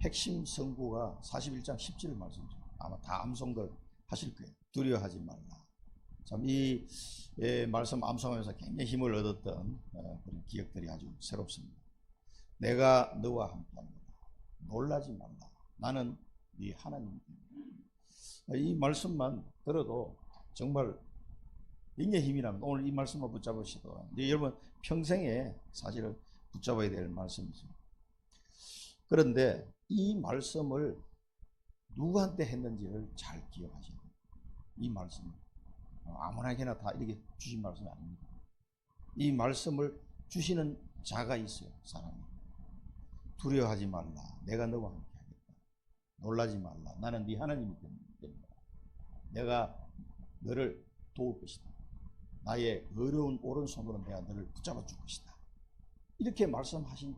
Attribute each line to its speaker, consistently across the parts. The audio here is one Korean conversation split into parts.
Speaker 1: 핵심 성구가 41장 10절 말씀이죠. 아마 다 암송들 하실 거예요. 두려워하지 말라. 참 이 말씀 암송하면서 굉장히 힘을 얻었던 그런 기억들이 아주 새롭습니다. 내가 너와 함께합니다. 놀라지 말라. 나는 네 하나님이다. 이 말씀만 들어도 정말 굉장히 힘이 납니다. 오늘 이 말씀만 붙잡으시도 여러분 평생에 사실은 붙잡아야 될 말씀이죠. 그런데 이 말씀을 누구한테 했는지를 잘 기억하셔야 돼요. 이 말씀을 아무나게나 다 이렇게 주신 말씀이 아닙니다. 이 말씀을 주시는 자가 있어요. 사람이. 두려워하지 말라. 내가 너와 함께 하겠다. 놀라지 말라. 나는 네 하나님이 됩니다. 내가 너를 도울 것이다. 나의 어려운 오른손으로 내가 너를 붙잡아 줄 것이다. 이렇게 말씀하신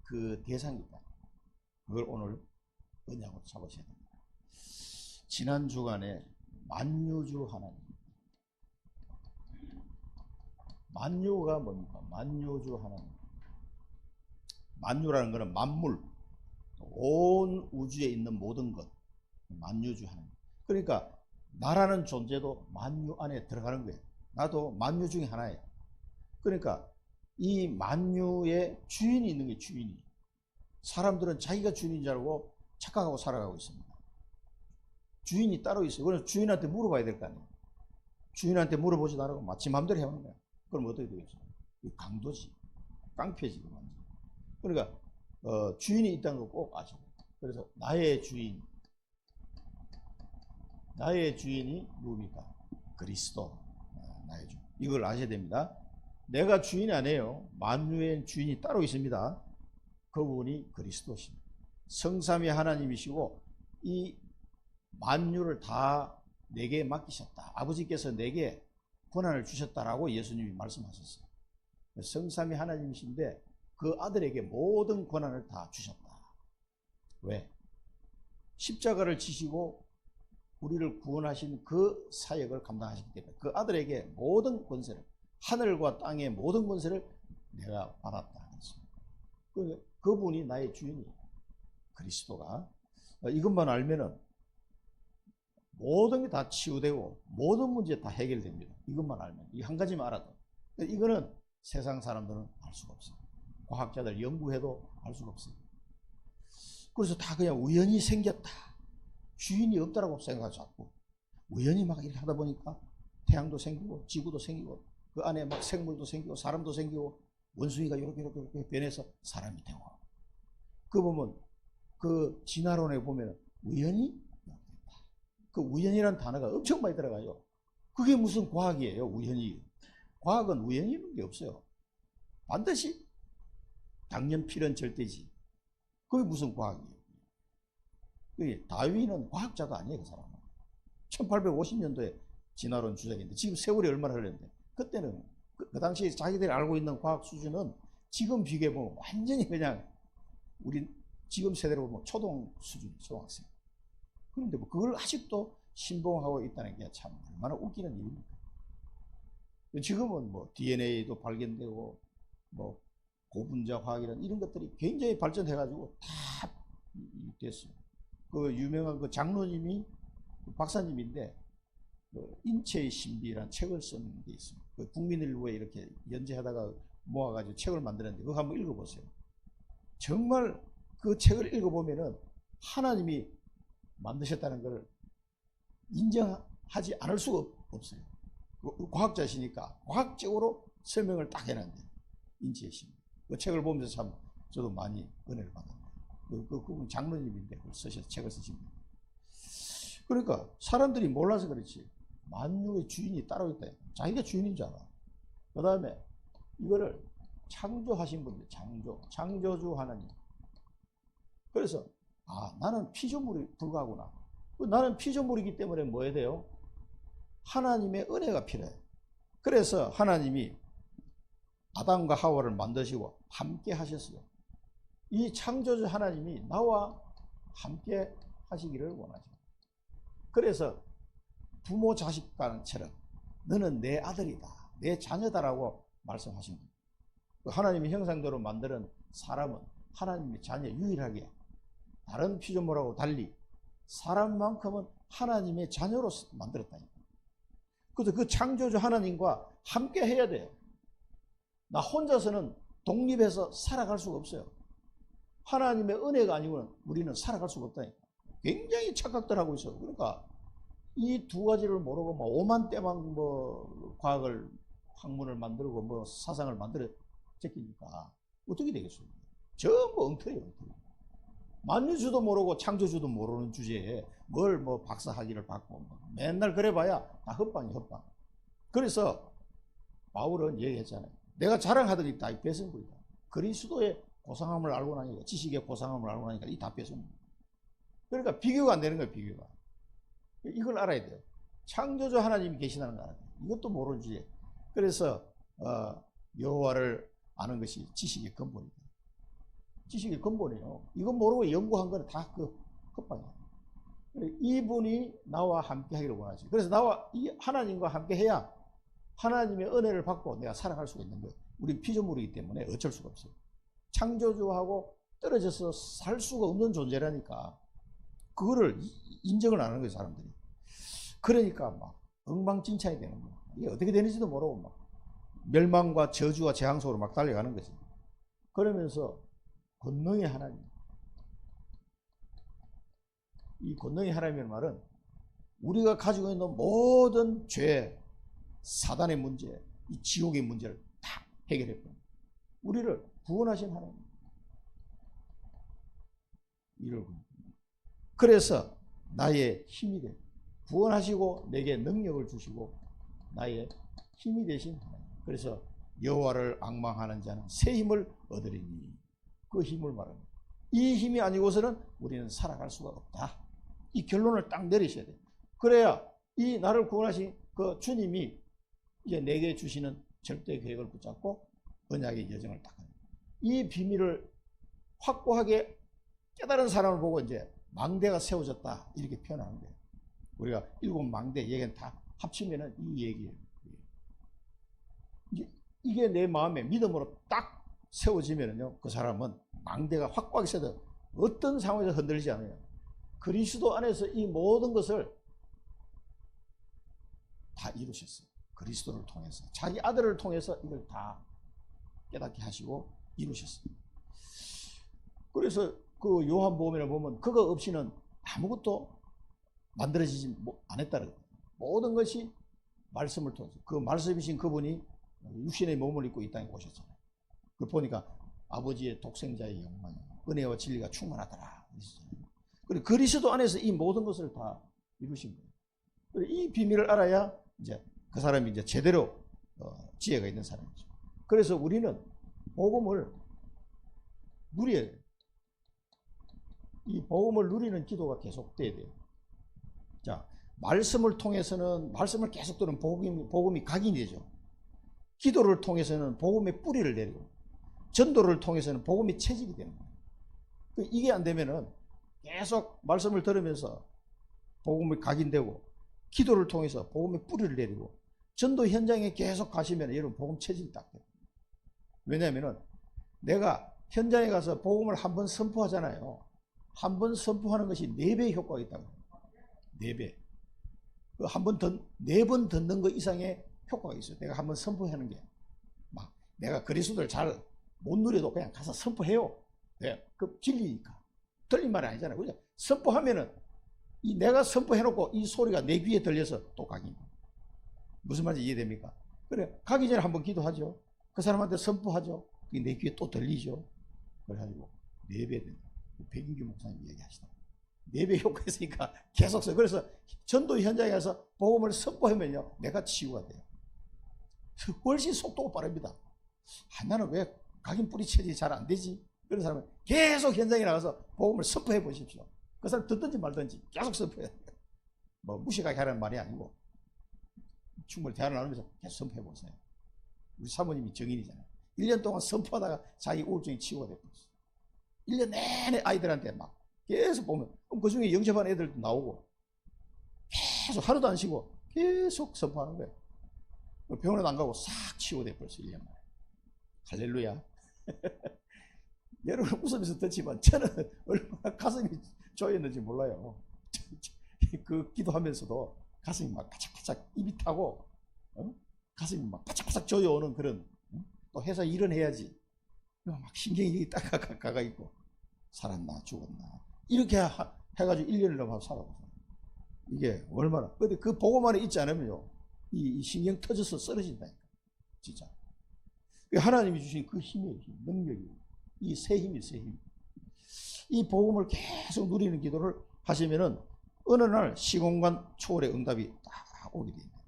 Speaker 1: 그 대상이 있다. 그걸 오늘 언약으로 잡으셔야 됩니다. 지난 주간에 만유주 하나님. 만유가 뭡니까? 만유주 하나님. 만유라는 것은 만물, 온 우주에 있는 모든 것. 만유주 하나님. 그러니까 나라는 존재도 만유 안에 들어가는 거예요. 나도 만유 중에 하나예요. 그러니까 이 만유의 주인이 있는 게 주인이. 사람들은 자기가 주인인 줄 알고 착각하고 살아가고 있습니다. 주인이 따로 있어요. 그래서 주인한테 물어봐야 될 거 아니에요. 주인한테 물어보지도 않고 마치 마음대로 해오는 거야. 그럼 어떻게 되겠어요? 강도지. 깡패지. 그러니까 주인이 있다는 거 꼭 아셔야 돼요. 그래서 나의 주인이 누굽니까? 그리스도. 나의 주인. 이걸 아셔야 됩니다. 내가 주인이 아니에요. 만유의 주인이 따로 있습니다. 그분이 그리스도십니다. 성삼위 하나님이시고 이 만유를 다 내게 맡기셨다. 아버지께서 내게 권한을 주셨다라고 예수님이 말씀하셨어요. 성삼위 하나님이신데 그 아들에게 모든 권한을 다 주셨다. 왜? 십자가를 지시고 우리를 구원하신 그 사역을 감당하셨기 때문에 그 아들에게 모든 권세를, 하늘과 땅의 모든 권세를 내가 받았다. 그분이 나의 주인이에요. 그리스도가. 이것만 알면은 모든 게 다 치유되고 모든 문제 다 해결됩니다. 이것만 알면. 이 한 가지만 알아도. 이거는 세상 사람들은 알 수가 없어요. 과학자들 연구해도 알 수가 없어요. 그래서 다 그냥 우연히 생겼다. 주인이 없다라고 생각하지 자꾸. 우연히 막 이렇게 하다 보니까 태양도 생기고 지구도 생기고 그 안에 막 생물도 생기고 사람도 생기고 원숭이가 이렇게 변해서 사람이 되고. 그 보면 그 진화론에 보면 우연히 그 우연이라는 단어가 엄청 많이 들어가요. 그게 무슨 과학이에요? 우연히. 과학은 우연히 있는 게 없어요. 반드시 당연필은 절대지. 그게 무슨 과학이에요? 그게 다윈은 과학자도 아니에요. 그 사람은 1850년도에 진화론 주장인데 지금 세월이 얼마나 흘렀는데 그때는 그 당시에 자기들이 알고 있는 과학 수준은 지금 비교해보면 완전히 그냥 우리 지금 세대로 보면 초등 수준, 초등학생. 그런데 뭐 그걸 아직도 신봉하고 있다는 게 참 얼마나 웃기는 일입니까? 지금은 뭐 DNA도 발견되고 뭐 고분자 화학이라는 이런 것들이 굉장히 발전해가지고 다 됐어요. 그 유명한 그 장로님이 박사님인데 그 인체의 신비라는 책을 쓴 게 있습니다. 그 국민일보에 이렇게 연재하다가 모아가지고 책을 만들었는데 그거 한번 읽어보세요. 정말 그 책을 읽어보면은 하나님이 만드셨다는 걸 인정하지 않을 수가 없어요. 과학자시니까 과학적으로 설명을 딱 해놨는데 인체의 신비. 그 책을 보면서 참 저도 많이 은혜를 받았네요. 그분 장로님인데 그걸 쓰셔서 책을 쓰신 거예요. 그러니까 사람들이 몰라서 그렇지 만유의 주인이 따로 있다. 자기가 주인인 줄 알아. 그 다음에 이거를 창조하신 분들, 창조주 하나님. 그래서 나는 피조물에 불과하구나. 나는 피조물이기 때문에 뭐 해야 돼요? 하나님의 은혜가 필요해. 그래서 하나님이 아담과 하와를 만드시고 함께 하셨어요. 이 창조주 하나님이 나와 함께 하시기를 원하죠. 그래서 부모 자식 간처럼 너는 내 아들이다, 내 자녀다라고 말씀하신 거예요. 하나님의 형상대로 만드는 사람은 하나님의 자녀 유일하게 다른 피조물하고 달리 사람만큼은 하나님의 자녀로 만들었다니까. 그래서 그 창조주 하나님과 함께 해야 돼요. 나 혼자서는 독립해서 살아갈 수가 없어요. 하나님의 은혜가 아니고는 우리는 살아갈 수가 없다니까. 굉장히 착각들 하고 있어요. 그러니까 이 두 가지를 모르고 뭐 오만때만 뭐 과학을 학문을 만들고 뭐 사상을 만들어 제끼니까 어떻게 되겠어요? 전부 엉터리예요. 엉터리. 만유주도 모르고 창조주도 모르는 주제에 뭘 뭐 박사 학위를 받고 뭐 맨날 그래봐야 다 헛방이 헛방. 그래서 바울은 얘기했잖아요. 내가 자랑하더니 다 뺏은 거다. 그리스도의 고상함을 알고 나니까, 지식의 고상함을 알고 나니까 이 다 뺏은 거예요. 그러니까 비교가 안 되는 거예요. 비교가. 이걸 알아야 돼요. 창조주 하나님이 계시다는 거 알아야 돼요. 이것도 모르는 주제. 그래서 여호와를 아는 것이 지식의 근본이다. 지식의 근본이에요. 이거 모르고 연구한 거는 다 그 헛방이야. 이분이 나와 함께 하기를 원하지. 그래서 나와 이 하나님과 함께 해야 하나님의 은혜를 받고 내가 살아갈 수가 있는 거예요. 우리 피조물이기 때문에 어쩔 수가 없어요. 창조주하고 떨어져서 살 수가 없는 존재라니까. 그거를 인정을 안 하는 거예요, 사람들이. 그러니까 막 엉망진창이 되는 거예요. 이게 어떻게 되는지도 모르고 막 멸망과 저주와 재앙 속으로 막 달려가는 거지. 그러면서 권능의 하나님. 이 권능의 하나님이라는 말은 우리가 가지고 있는 모든 죄, 사단의 문제, 이 지옥의 문제를 다 해결했고 우리를 구원하신 하나님. 이를 그래서 나의 힘이 돼. 구원하시고 내게 능력을 주시고 나의 힘이 되신 하나님. 그래서 여호와를 앙망하는 자는 새 힘을 얻으리니 그 힘을 말합니다. 이 힘이 아니고서는 우리는 살아갈 수가 없다. 이 결론을 딱 내리셔야 돼요. 그래야 이 나를 구원하신 그 주님이 이제 내게 주시는 절대 계획을 붙잡고 언약의 여정을 딱 합니다. 이 비밀을 확고하게 깨달은 사람을 보고 이제 망대가 세워졌다 이렇게 표현하는 거예요. 우리가 7망대 얘기는 다 합치면은 이 얘기예요. 이게 내 마음에 믿음으로 딱 세워지면은요, 그 사람은 망대가 확고하게 세워져 어떤 상황에서 흔들리지 않아요. 그리스도 안에서 이 모든 것을 다 이루셨어요. 그리스도를 통해서 자기 아들을 통해서 이걸 다 깨닫게 하시고 이루셨어요. 그래서 그 요한복음에 보면 그거 없이는 아무것도 만들어지지 않았다는 거예요. 모든 것이 말씀을 통해서 그 말씀이신 그분이 육신의 몸을 입고 이 땅에 오셨잖아요. 그걸 보니까 아버지의 독생자의 영광, 은혜와 진리가 충만하더라. 그리고 그리스도 안에서 이 모든 것을 다 이루신 거예요. 이 비밀을 알아야 이제 그 사람이 이제 제대로 지혜가 있는 사람이죠. 그래서 우리는 복음을 누려야 돼요. 이 복음을 누리는 기도가 계속돼야 돼요. 자, 말씀을 통해서는 말씀을 계속 들으면 복음이 각인이 되죠. 기도를 통해서는 복음의 뿌리를 내리고 전도를 통해서는 복음의 체질이 되는 거예요. 이게 안 되면은 계속 말씀을 들으면서 복음이 각인되고 기도를 통해서 복음의 뿌리를 내리고 전도 현장에 계속 가시면 여러분 복음 체질이 딱 돼요. 왜냐하면은 내가 현장에 가서 복음을 한번 선포하잖아요. 한 번 선포하는 것이 4배의 효과가 있다고. 4배. 한 번 더, 4번 듣는 것 이상의 효과가 있어요. 내가 한번 선포하는 게. 막, 내가 그리스도를 잘 못 누려도 그냥 가서 선포해요. 네. 그 진리니까. 틀린 말이 아니잖아요. 그죠? 선포하면은, 내가 선포해놓고 이 소리가 내 귀에 들려서 또 각인. 무슨 말인지 이해됩니까? 그래. 가기 전에 한번 기도하죠. 그 사람한테 선포하죠. 그게 내 귀에 또 들리죠. 그래가지고, 4배 된다. 백인규 목사님 얘기하시다. 4배 효과 있으니까 계속 써. 그래서 전도 현장에서 복음을 선포하면요, 내가 치유가 돼요. 훨씬 속도가 빠릅니다. 나는 왜 각인 뿌리 체질이 잘 안 되지? 그런 사람은 계속 현장에 나가서 복음을 선포해 보십시오. 그 사람 듣든지 말든지 계속 선포해야 돼요. 뭐 무식하게 하라는 말이 아니고 충분히 대화를 나누면서 계속 선포해 보세요. 우리 사모님이 정인이잖아요. 1년 동안 선포하다가 자기 우울증이 치유가 됐어요. 1년 내내 아이들한테 막 계속 보면 그 중에 영접한 애들도 나오고 계속 하루도 안 쉬고 계속 선포하는 거예요. 병원에도 안 가고 싹 치유돼 버렸어요. 1년 만에. 할렐루야. 여러분 웃으면서 듣지만 저는 얼마나 가슴이 조였는지 몰라요. 그 기도하면서도 가슴이 막 바짝바짝 입이 타고 가슴이 막 바짝바짝 조여오는 그런 또 회사 일은 해야지 막 신경이 딱 가가 있고 살았나 죽었나 이렇게 해가지고 1년을 넘어 살아보세요. 이게 얼마나 근데 그 보고만에 있지 않으면요 이 신경 터져서 쓰러진다니까 진짜. 하나님이 주신 그 힘이에요. 능력이 이 새 힘이 새 힘. 이 복음을 계속 누리는 기도를 하시면은 어느 날 시공간 초월의 응답이 딱 오게 됩니다.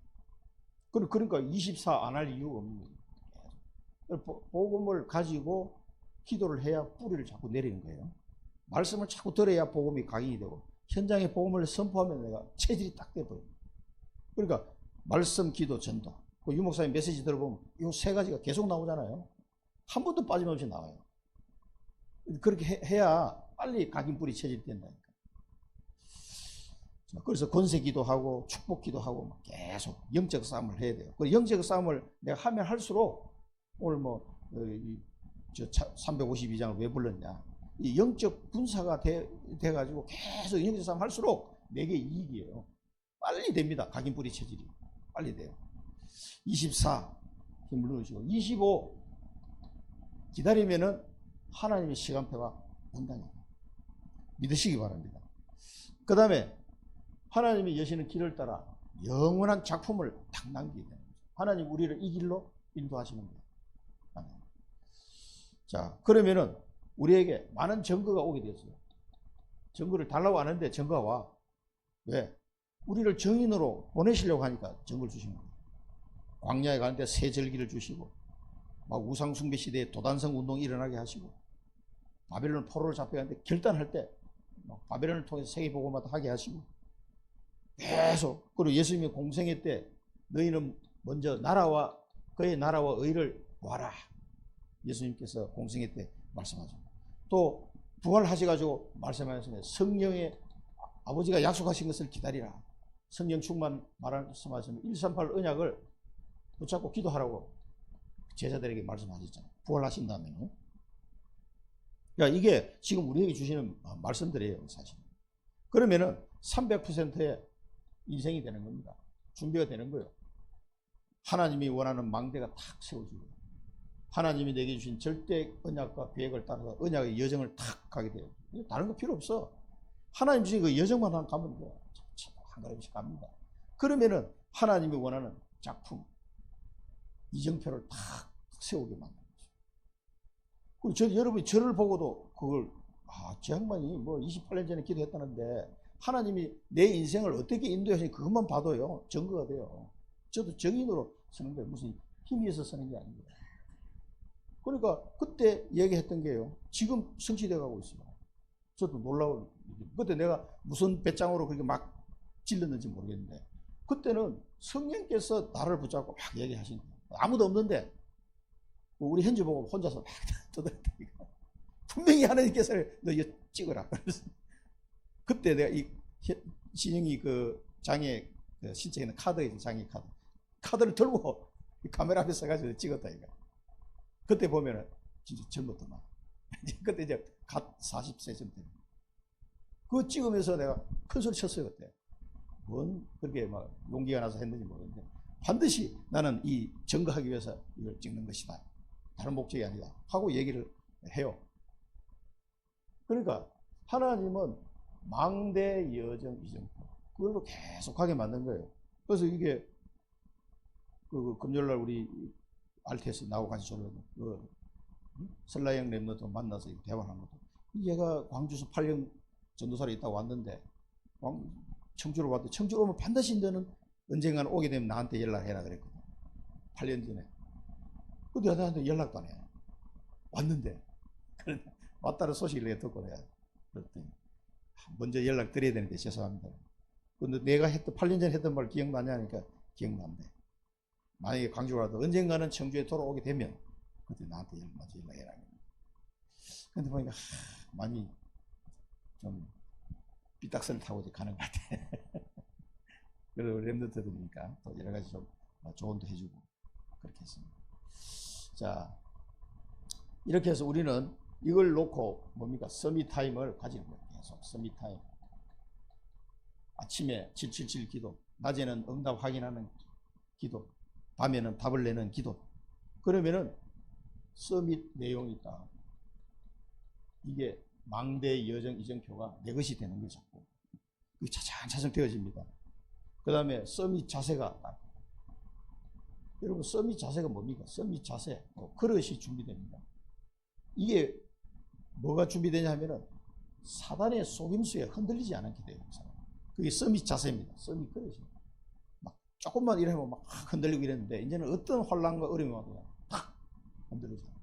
Speaker 1: 그러니까 24 안 할 이유가 없는 거예요. 복음을 가지고 기도를 해야 뿌리를 자꾸 내리는 거예요. 말씀을 자꾸 들어야 복음이 각인이 되고 현장에 복음을 선포하면 내가 체질이 딱 돼버려요. 그러니까 말씀, 기도, 전도. 그 유목사님 메시지 들어보면 이 세 가지가 계속 나오잖아요. 한 번도 빠짐없이 나와요. 그렇게 해야 빨리 각인 뿌리 체질이 된다니까. 그래서 권세 기도하고 축복 기도하고 계속 영적 싸움을 해야 돼요. 그 영적 싸움을 내가 하면 할수록 오늘 352장을 왜 불렀냐. 이 영적 분사가 돼가지고 계속 영적 싸움 할수록 내게 이익이에요. 빨리 됩니다. 각인 뿌리 체질이. 빨리 돼요. 24 힘을 누르시고 25 기다리면은 하나님의 시간표가 온다니까. 믿으시기 바랍니다. 그 다음에 하나님이 여시는 길을 따라 영원한 작품을 딱 남기게 되는 거죠. 하나님 우리를 이 길로 인도하시는 거예요. 자, 그러면은 우리에게 많은 증거가 오게 됐어요. 증거를 달라고 하는데 증거가 와. 왜? 우리를 증인으로 보내시려고 하니까 증거를 주신 거예요. 광야에 가는데 새 절기를 주시고 막 우상숭배 시대에 도단성 운동이 일어나게 하시고 바벨론 포로를 잡혀가는데 결단할 때 바벨론을 통해서 세계복음화도 하게 하시고 계속. 그리고 예수님이 공생애 때 너희는 먼저 나라와 그의 나라와 의를 구하라. 예수님께서 공생애 때 말씀하죠. 또 부활하셔가지고 말씀하셨습니다. 성령의 아버지가 약속하신 것을 기다리라. 성령 충만 말씀하시면 138 언약을 붙잡고 기도하라고 제자들에게 말씀하셨잖아요. 부활하신 다음에는. 그러니까 이게 지금 우리에게 주시는 말씀들이에요, 사실. 그러면은 300%의 인생이 되는 겁니다. 준비가 되는 거예요. 하나님이 원하는 망대가 탁 세워지고 하나님이 내게 주신 절대 언약과 계획을 따라서 언약의 여정을 탁 가게 돼요. 다른 거 필요 없어. 하나님 주신 그 여정만 가면 돼요. 한 걸음씩 갑니다. 그러면은 하나님이 원하는 작품, 이정표를 탁 세우게 만드는 거죠. 그리고 여러분이 저를 보고도 그걸 저 양반이 28년 전에 기도했다는데 하나님이 내 인생을 어떻게 인도하시는지 그것만 봐도요 증거가 돼요. 저도 정인으로 서는 거예요. 무슨 힘이 있어서 서는 게 아니에요. 그러니까 그때 얘기했던 게요 지금 성취돼 가고 있어요. 저도 놀라운 그때 내가 무슨 배짱으로 그렇게 막 찔렀는지 모르겠는데 그때는 성령께서 나를 붙잡고 막 얘기하신 거예요. 아무도 없는데 우리 현지 보고 혼자서 막 떠들었다니까. 분명히 하나님께서 너 이거 찍어라. 그때 내가 이 신영이 그 장애 신청에는 카드 있는 장애 카드를 들고 카메라 앞에 서가지고 찍었다니까. 그때 보면은 진짜 젊었더만. 그때 이제 갓 40세쯤 되는. 그거 찍으면서 내가 큰 소리 쳤어요 그때. 뭔 그렇게 막 용기가 나서 했는지 모르겠는데 반드시 나는 이 증거하기 위해서 이걸 찍는 것이다. 다른 목적이 아니다. 하고 얘기를 해요. 그러니까 하나님은 망대 여정 이정표 그걸로 계속하게 만든 거예요. 그래서 이게 그 금요일날 우리 RTS 나하고 같이 저는 그 설라영 랩너도 만나서 대화하는 것도 얘가 광주에서 8년 전도사로 있다고 왔는데 청주로 왔는데 청주로 오면 반드시 너는 언젠가는 오게 되면 나한테 연락해라 그랬거든. 8년 전에. 근데 나한테 연락도 안 해. 왔는데 왔다는 소식을 내가 듣고 내가 그랬더니 먼저 연락 드려야 되는데 죄송합니다. 근데 내가 8년 전에 했던 말 기억나냐 하니까 기억난대. 만약에 광주로 와도 언젠가는 청주에 돌아오게 되면 그때 나한테 먼저 연락해라. 근데 보니까 많이 좀 삐딱선을 타고 가는 것 같아. 그리고 랩런트들이니까 또 여러 가지 좀 조언도 해주고 그렇게 했습니다. 자, 이렇게 해서 우리는 이걸 놓고 뭡니까? 서밋 타임을 가지는 거예요. 계속 서밋 타임. 아침에 777 기도, 낮에는 응답 확인하는 기도, 밤에는 답을 내는 기도. 그러면은 서밋 내용이 있다. 이게 망대 여정 이정표가 내 것이 되는 거죠. 차근차근 되어집니다. 그 다음에 서밋 자세가 딱. 여러분 서밋 자세가 뭡니까? 서밋 자세, 그릇이 준비됩니다. 이게 뭐가 준비되냐 하면은 사단의 속임수에 흔들리지 않게 돼요. 그게 서밋 자세입니다. 서밋 그릇이. 막 조금만 이러면 막 흔들리고 이랬는데 이제는 어떤 혼란과 어려움이 와도 딱 흔들리잖아요.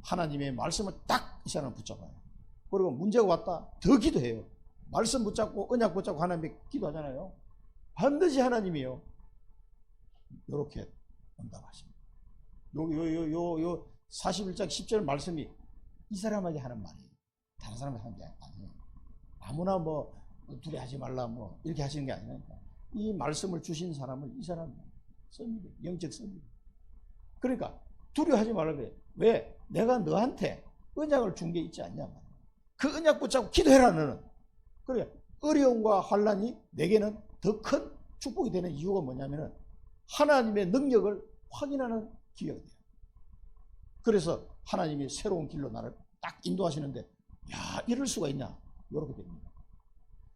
Speaker 1: 하나님의 말씀을 딱 이 사람을 붙잡아요. 그리고 문제가 왔다 더 기도해요. 말씀 붙잡고 언약 붙잡고 하나님께 기도하잖아요. 반드시 하나님이요. 이렇게 응답하십니다. 요 41장 10절 말씀이 이 사람에게 하는 말이에요. 다른 사람에게 하는 게 아니에요. 아무나 뭐 두려워하지 말라 뭐 이렇게 하시는 게 아니라니까. 이 말씀을 주신 사람은 이 사람이에요. 섭니다. 영적 섭니다. 그러니까 두려워하지 말라 그래. 왜? 내가 너한테 언약을 준 게 있지 않냐. 그 언약 붙잡고 기도해라 너는. 그래 어려움과 환란이 내게는 더 큰 축복이 되는 이유가 뭐냐면은 하나님의 능력을 확인하는 기회가 돼요. 그래서 하나님이 새로운 길로 나를 딱 인도하시는데 야 이럴 수가 있냐 이렇게 됩니다.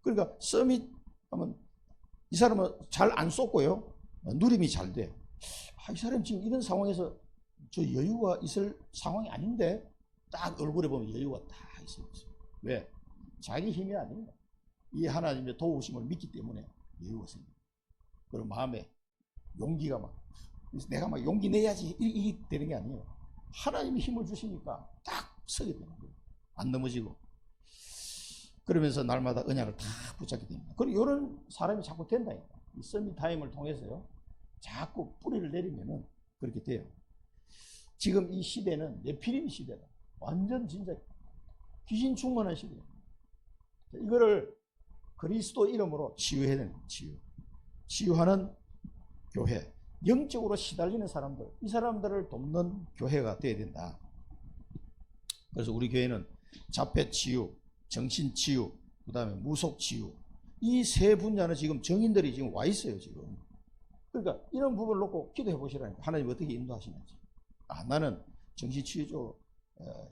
Speaker 1: 그러니까 서밋 하면 이 사람은 잘 안 쏟고요 누림이 잘 돼. 이 사람 지금 이런 상황에서 저 여유가 있을 상황이 아닌데 딱 얼굴에 보면 여유가 딱 있어요. 왜? 자기 힘이 아니에요. 이 하나님의 도우심을 믿기 때문에 여유가 생겨요. 그리고 마음에 용기가 막 내가 막 용기 내야지 이게 되는 게 아니에요. 하나님이 힘을 주시니까 딱 서게 되는 거예요. 안 넘어지고. 그러면서 날마다 언약을 다 붙잡게 됩니다. 그리고 이런 사람이 자꾸 된다니까. 이 서밋 타임을 통해서요. 자꾸 뿌리를 내리면은 그렇게 돼요. 지금 이 시대는 네피림 시대다. 완전 진짜 귀신 충만한 시대예요. 이거를 그리스도 이름으로 치유해야 되는 거예요. 치유하는 교회. 영적으로 시달리는 사람들, 이 사람들을 돕는 교회가 되어야 된다. 그래서 우리 교회는 자폐 치유, 정신 치유, 그 다음에 무속 치유, 이 세 분야는 지금 정인들이 지금 와 있어요. 지금. 그러니까 이런 부분을 놓고 기도해 보시라니까. 하나님 어떻게 인도하시는지. 나는 정신 치유 쪽으로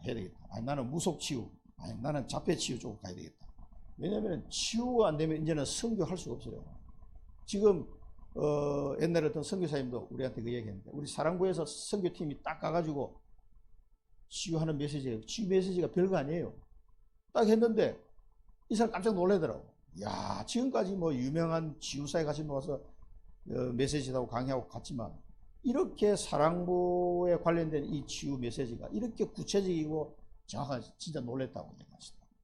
Speaker 1: 해야 되겠다. 나는 무속 치유, 나는 자폐 치유 쪽으로 가야 되겠다. 왜냐하면 치유가 안 되면 이제는 선교할 수가 없어요. 지금 옛날에 어떤 선교사님도 우리한테 그 얘기했는데, 우리 사랑부에서 선교팀이 딱 가가지고 치유하는 메시지예요. 치유 메시지가 별거 아니에요. 딱 했는데 이 사람 깜짝 놀라더라고. 야, 지금까지 뭐 유명한 치유사에 가신 분 와서 메시지하고 강의하고 갔지만 이렇게 사랑부에 관련된 이 치유 메시지가 이렇게 구체적이고 정확한, 진짜 놀랬다고 얘기하시더라고요.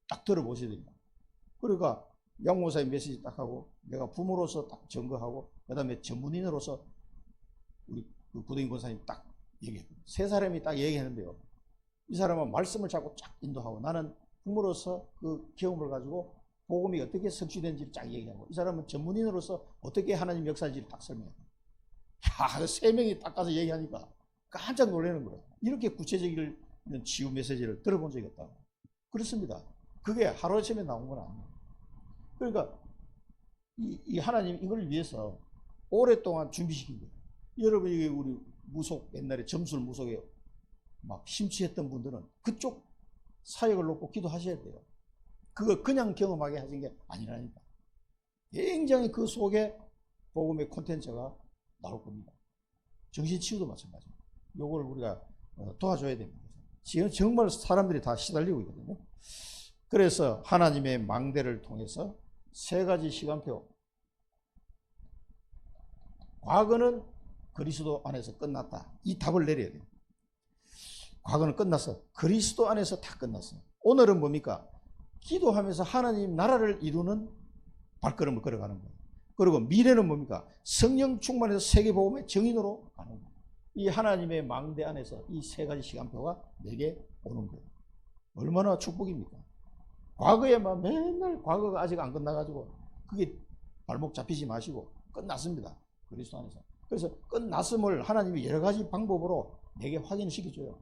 Speaker 1: 딱 들어보시더니만. 그러니까 양목사님 메시지 딱 하고 내가 부모로서 딱 증거하고 그 다음에 전문인으로서 우리 그 구동인 권사님 딱 얘기했거든요. 세 사람이 딱 얘기했는데요. 이 사람은 말씀을 자꾸 쫙 인도하고 나는 부모로서 그 경험을 가지고 복음이 어떻게 성취된지를 쫙 얘기하고 이 사람은 전문인으로서 어떻게 하나님 역사인지를 딱 설명해요. 야, 세 명이 딱 가서 얘기하니까 깜짝 놀라는 거예요. 이렇게 구체적인 치유 메시지를 들어본 적이 없다고. 그렇습니다. 그게 하루아침에 나온 건 아니에요. 그러니까 이 하나님 이걸 위해서 오랫동안 준비시킨 거예요. 여러분이 우리 무속, 옛날에 점술 무속에 막 심취했던 분들은 그쪽 사역을 놓고 기도하셔야 돼요. 그거 그냥 경험하게 하신 게 아니라니까. 굉장히 그 속에 복음의 콘텐츠가 나올 겁니다. 정신치유도 마찬가지입니다. 요걸 우리가 도와줘야 됩니다. 지금 정말 사람들이 다 시달리고 있거든요. 그래서 하나님의 망대를 통해서 세 가지 시간표. 과거는 그리스도 안에서 끝났다. 이 답을 내려야 돼요. 과거는 끝났어. 그리스도 안에서 다 끝났어. 오늘은 뭡니까? 기도하면서 하나님 나라를 이루는 발걸음을 걸어가는 거예요. 그리고 미래는 뭡니까? 성령 충만해서 세계복음의 정인으로 가는 거예요. 이 하나님의 망대 안에서 이 세 가지 시간표가 내게 오는 거예요. 얼마나 축복입니까? 과거에만 맨날 과거가 아직 안 끝나가지고 그게 발목 잡히지 마시고 끝났습니다. 그리스도 안에서. 그래서 끝났음을 하나님이 여러 가지 방법으로 내게 확인시켜줘요.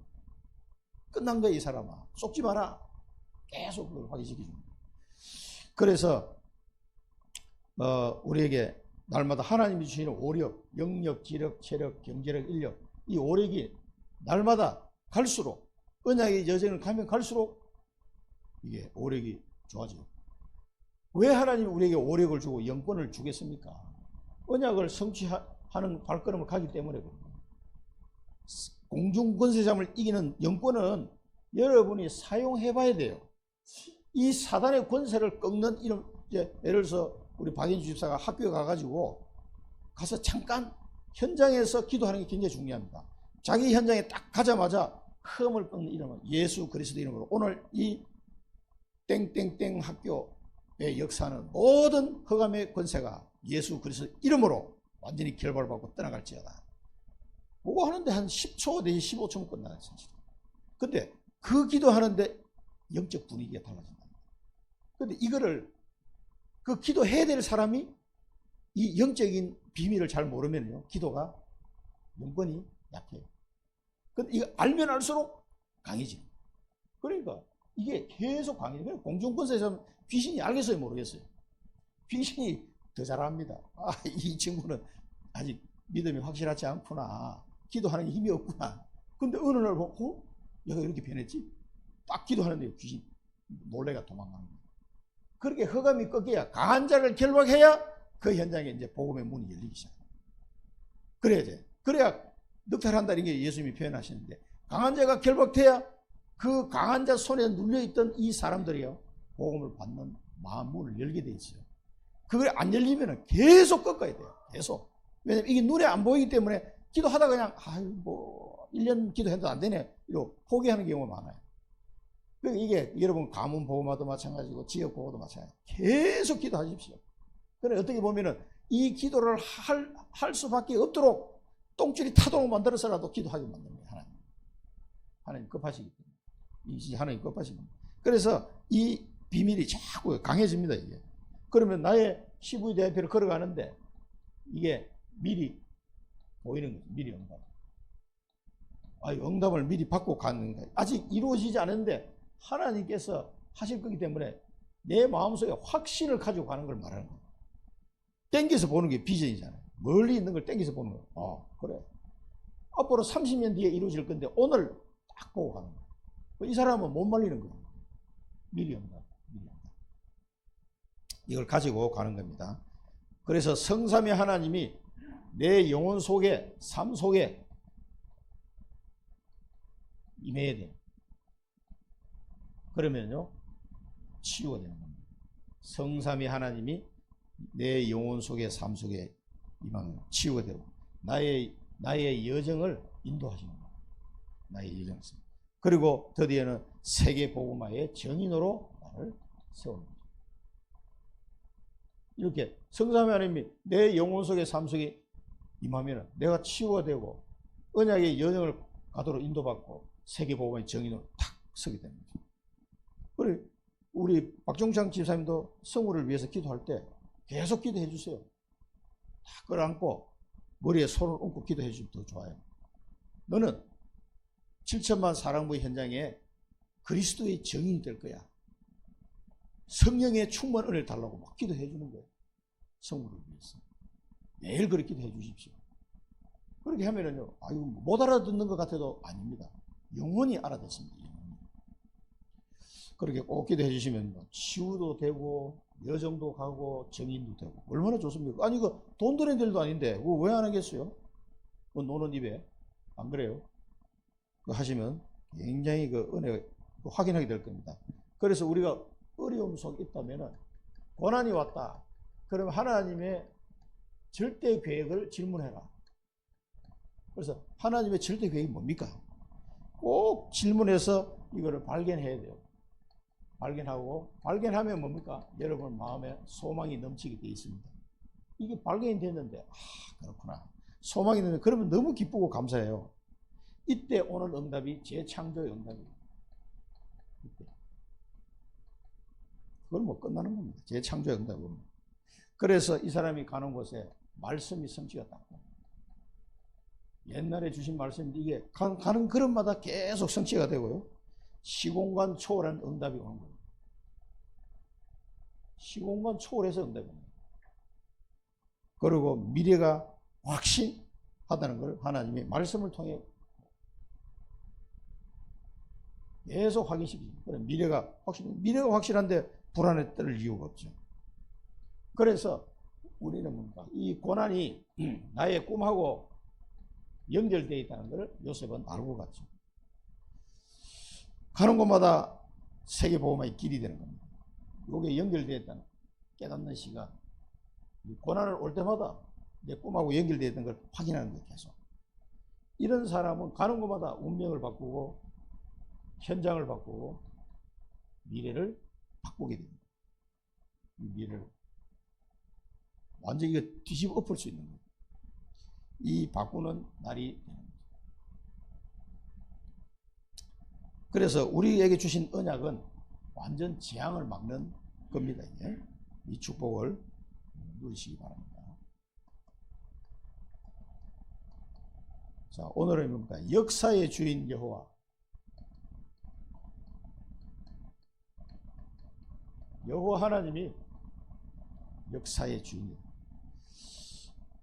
Speaker 1: 끝난 거야 이 사람아. 속지 마라. 계속 그걸 확인시켜줍니다. 그래서 우리에게 날마다 하나님이 주시는 오력, 영력, 지력, 체력, 경제력, 인력, 이 오력이 날마다 갈수록 언약의 여정을 가면 갈수록 이게 오력이 좋아져요. 왜 하나님이 우리에게 오력을 주고 영권을 주겠습니까? 언약을 성취하는 발걸음을 가기 때문에 그렇습니다. 공중권세자를 이기는 영권은 여러분이 사용해 봐야 돼요. 이 사단의 권세를 꺾는 이런, 예를 들어서 우리 박인주 집사가 학교에 가가지고 가서 잠깐 현장에서 기도하는 게 굉장히 중요합니다. 자기 현장에 딱 가자마자 흠을 꺾는 이름은 예수 그리스도 이름으로 오늘 이 땡땡땡 학교의 역사는 모든 흑암의 권세가 예수 그리스도 이름으로 완전히 결발받고 떠나갈지어다. 그거 하는데 한 10초 내지 15초면 끝나요. 근데 그 기도하는데 영적 분위기가 달라진다. 근데 이거를 그 기도해야 될 사람이 이 영적인 비밀을 잘 모르면요, 기도가 영권이 약해요. 근데 이거 알면 알수록 강해지. 그러니까 이게 계속 강해요. 공중권세에서 귀신이 알겠어요, 모르겠어요? 귀신이 더 잘합니다. 아, 이 친구는 아직 믿음이 확실하지 않구나. 기도하는 게 힘이 없구나. 근데 어느 날 보고 얘가 이렇게 변했지? 딱 기도하는데 귀신 놀래가 도망가는 거예요. 그렇게 흑암이 꺾여야, 강한 자를 결박해야 그 현장에 이제 복음의 문이 열리기 시작해요. 그래야지. 그래야 늑탈한다는 게 예수님이 표현하시는데, 강한 자가 결박돼야 그 강한 자 손에 눌려있던 이 사람들이요, 복음을 받는 마음 문을 열게 돼 있어요. 그걸 안 열리면 계속 꺾어야 돼요. 계속. 왜냐면 이게 눈에 안 보이기 때문에 기도하다가 그냥, 아유, 뭐, 1년 기도해도 안 되네. 이러고 포기하는 경우가 많아요. 이게 여러분 가문 보호마도 마찬가지고 지역 보호도 마찬가지고 계속 기도하십시오. 그래 어떻게 보면은 이 기도를 할 수밖에 없도록 똥줄이 타도록 만들어서라도 기도하게 만드는 거예요. 하나님. 하나님 급하시기 때문에. 이 하나님 급하시기 때문에. 그래서 이 비밀이 자꾸 강해집니다. 이게. 그러면 나의 시부의 대표를 걸어가는데 이게 미리 보이는 거죠. 미리 응답. 응답을 미리 받고 가는 거예요. 아직 이루어지지 않았는데 하나님께서 하실 거기 때문에 내 마음속에 확신을 가지고 가는 걸 말하는 거예요. 땡겨서 보는 게 비전이잖아요. 멀리 있는 걸 땡겨서 보는 거예요. 그래. 앞으로 30년 뒤에 이루어질 건데 오늘 딱 보고 가는 거예요. 이 사람은 못 말리는 거예요. 미리 응답. 이걸 가지고 가는 겁니다. 그래서 성삼위 하나님이 내 영혼 속에, 삶 속에 임해야 돼요. 그러면요, 치유가 되는 겁니다. 성삼위 하나님이 내 영혼 속에, 삶 속에 임하면 치유가 되고, 나의 여정을 인도하시는 거예요. 나의 여정을. 그리고 드디어는 세계 복음화의 정인으로 나를 세우는 거죠. 이렇게 성삼위 하나님이 내 영혼 속에, 삶 속에 임하면 내가 치유가 되고, 언약의 여정을 가도록 인도받고, 세계 복음화의 정인으로 탁 서게 됩니다. 그래, 우리 박종창 집사님도 성우를 위해서 기도할 때 계속 기도해 주세요. 다 끌어안고 머리에 손을 얹고 기도해 주시면 더 좋아요. 너는 7천만 사랑부의 현장에 그리스도의 정인이 될 거야. 성령의 충만 은혜를 달라고 막 기도해 주는 거예요. 성우를 위해서. 매일 그렇게 기도해 주십시오. 그렇게 하면은요, 못 알아듣는 것 같아도 아닙니다. 영원히 알아듣습니다. 그렇게 꼭 기도해 주시면 치유도 되고 여정도 가고 정인도 되고 얼마나 좋습니까? 아니 이거 돈 드는 일도 아닌데 왜 안 하겠어요? 노는 입에 안 그래요? 그거 하시면 굉장히 그 은혜 확인하게 될 겁니다. 그래서 우리가 어려움 속에 있다면은 고난이 왔다. 그러면 하나님의 절대 계획을 질문해라. 그래서 하나님의 절대 계획이 뭡니까? 꼭 질문해서 이거를 발견해야 돼요. 발견하고, 발견하면 뭡니까? 여러분 마음에 소망이 넘치게 되어 있습니다. 이게 발견이 됐는데, 그렇구나. 소망이 되면, 그러면 너무 기쁘고 감사해요. 이때 오는 응답이 재창조의 응답이에요. 이때. 그건 뭐 끝나는 겁니다. 재창조의 응답은. 그래서 이 사람이 가는 곳에 말씀이 성취가 딱. 옛날에 주신 말씀인데 이게 가는 걸음마다 계속 성취가 되고요. 시공간 초월한 응답이 오는 거예요. 시공간 초월해서 응답이 오는 거예요. 그리고 미래가 확신하다는 걸 하나님의 말씀을 통해 계속 확인시키죠. 미래가 확실한데 불안에 떨 이유가 없죠. 그래서 우리는 뭔가 이 고난이 나의 꿈하고 연결되어 있다는 것을 요셉은 알고 갔죠. 가는 곳마다 세계복음화의 길이 되는 겁니다. 이게 연결되어 있다는 깨닫는 시간. 고난을 올 때마다 내 꿈하고 연결되어 있던 걸 확인하는 거예요. 계속. 이런 사람은 가는 곳마다 운명을 바꾸고 현장을 바꾸고 미래를 바꾸게 됩니다. 이 미래를 완전히 뒤집어 엎을 수 있는 거예요. 이 바꾸는 날이 되는 거죠. 그래서 우리에게 주신 언약은 완전 재앙을 막는 겁니다. 이제. 이 축복을 누리시기 바랍니다. 자, 오늘은 뭡니까? 역사의 주인 여호와. 여호와 하나님이 역사의 주인이에요.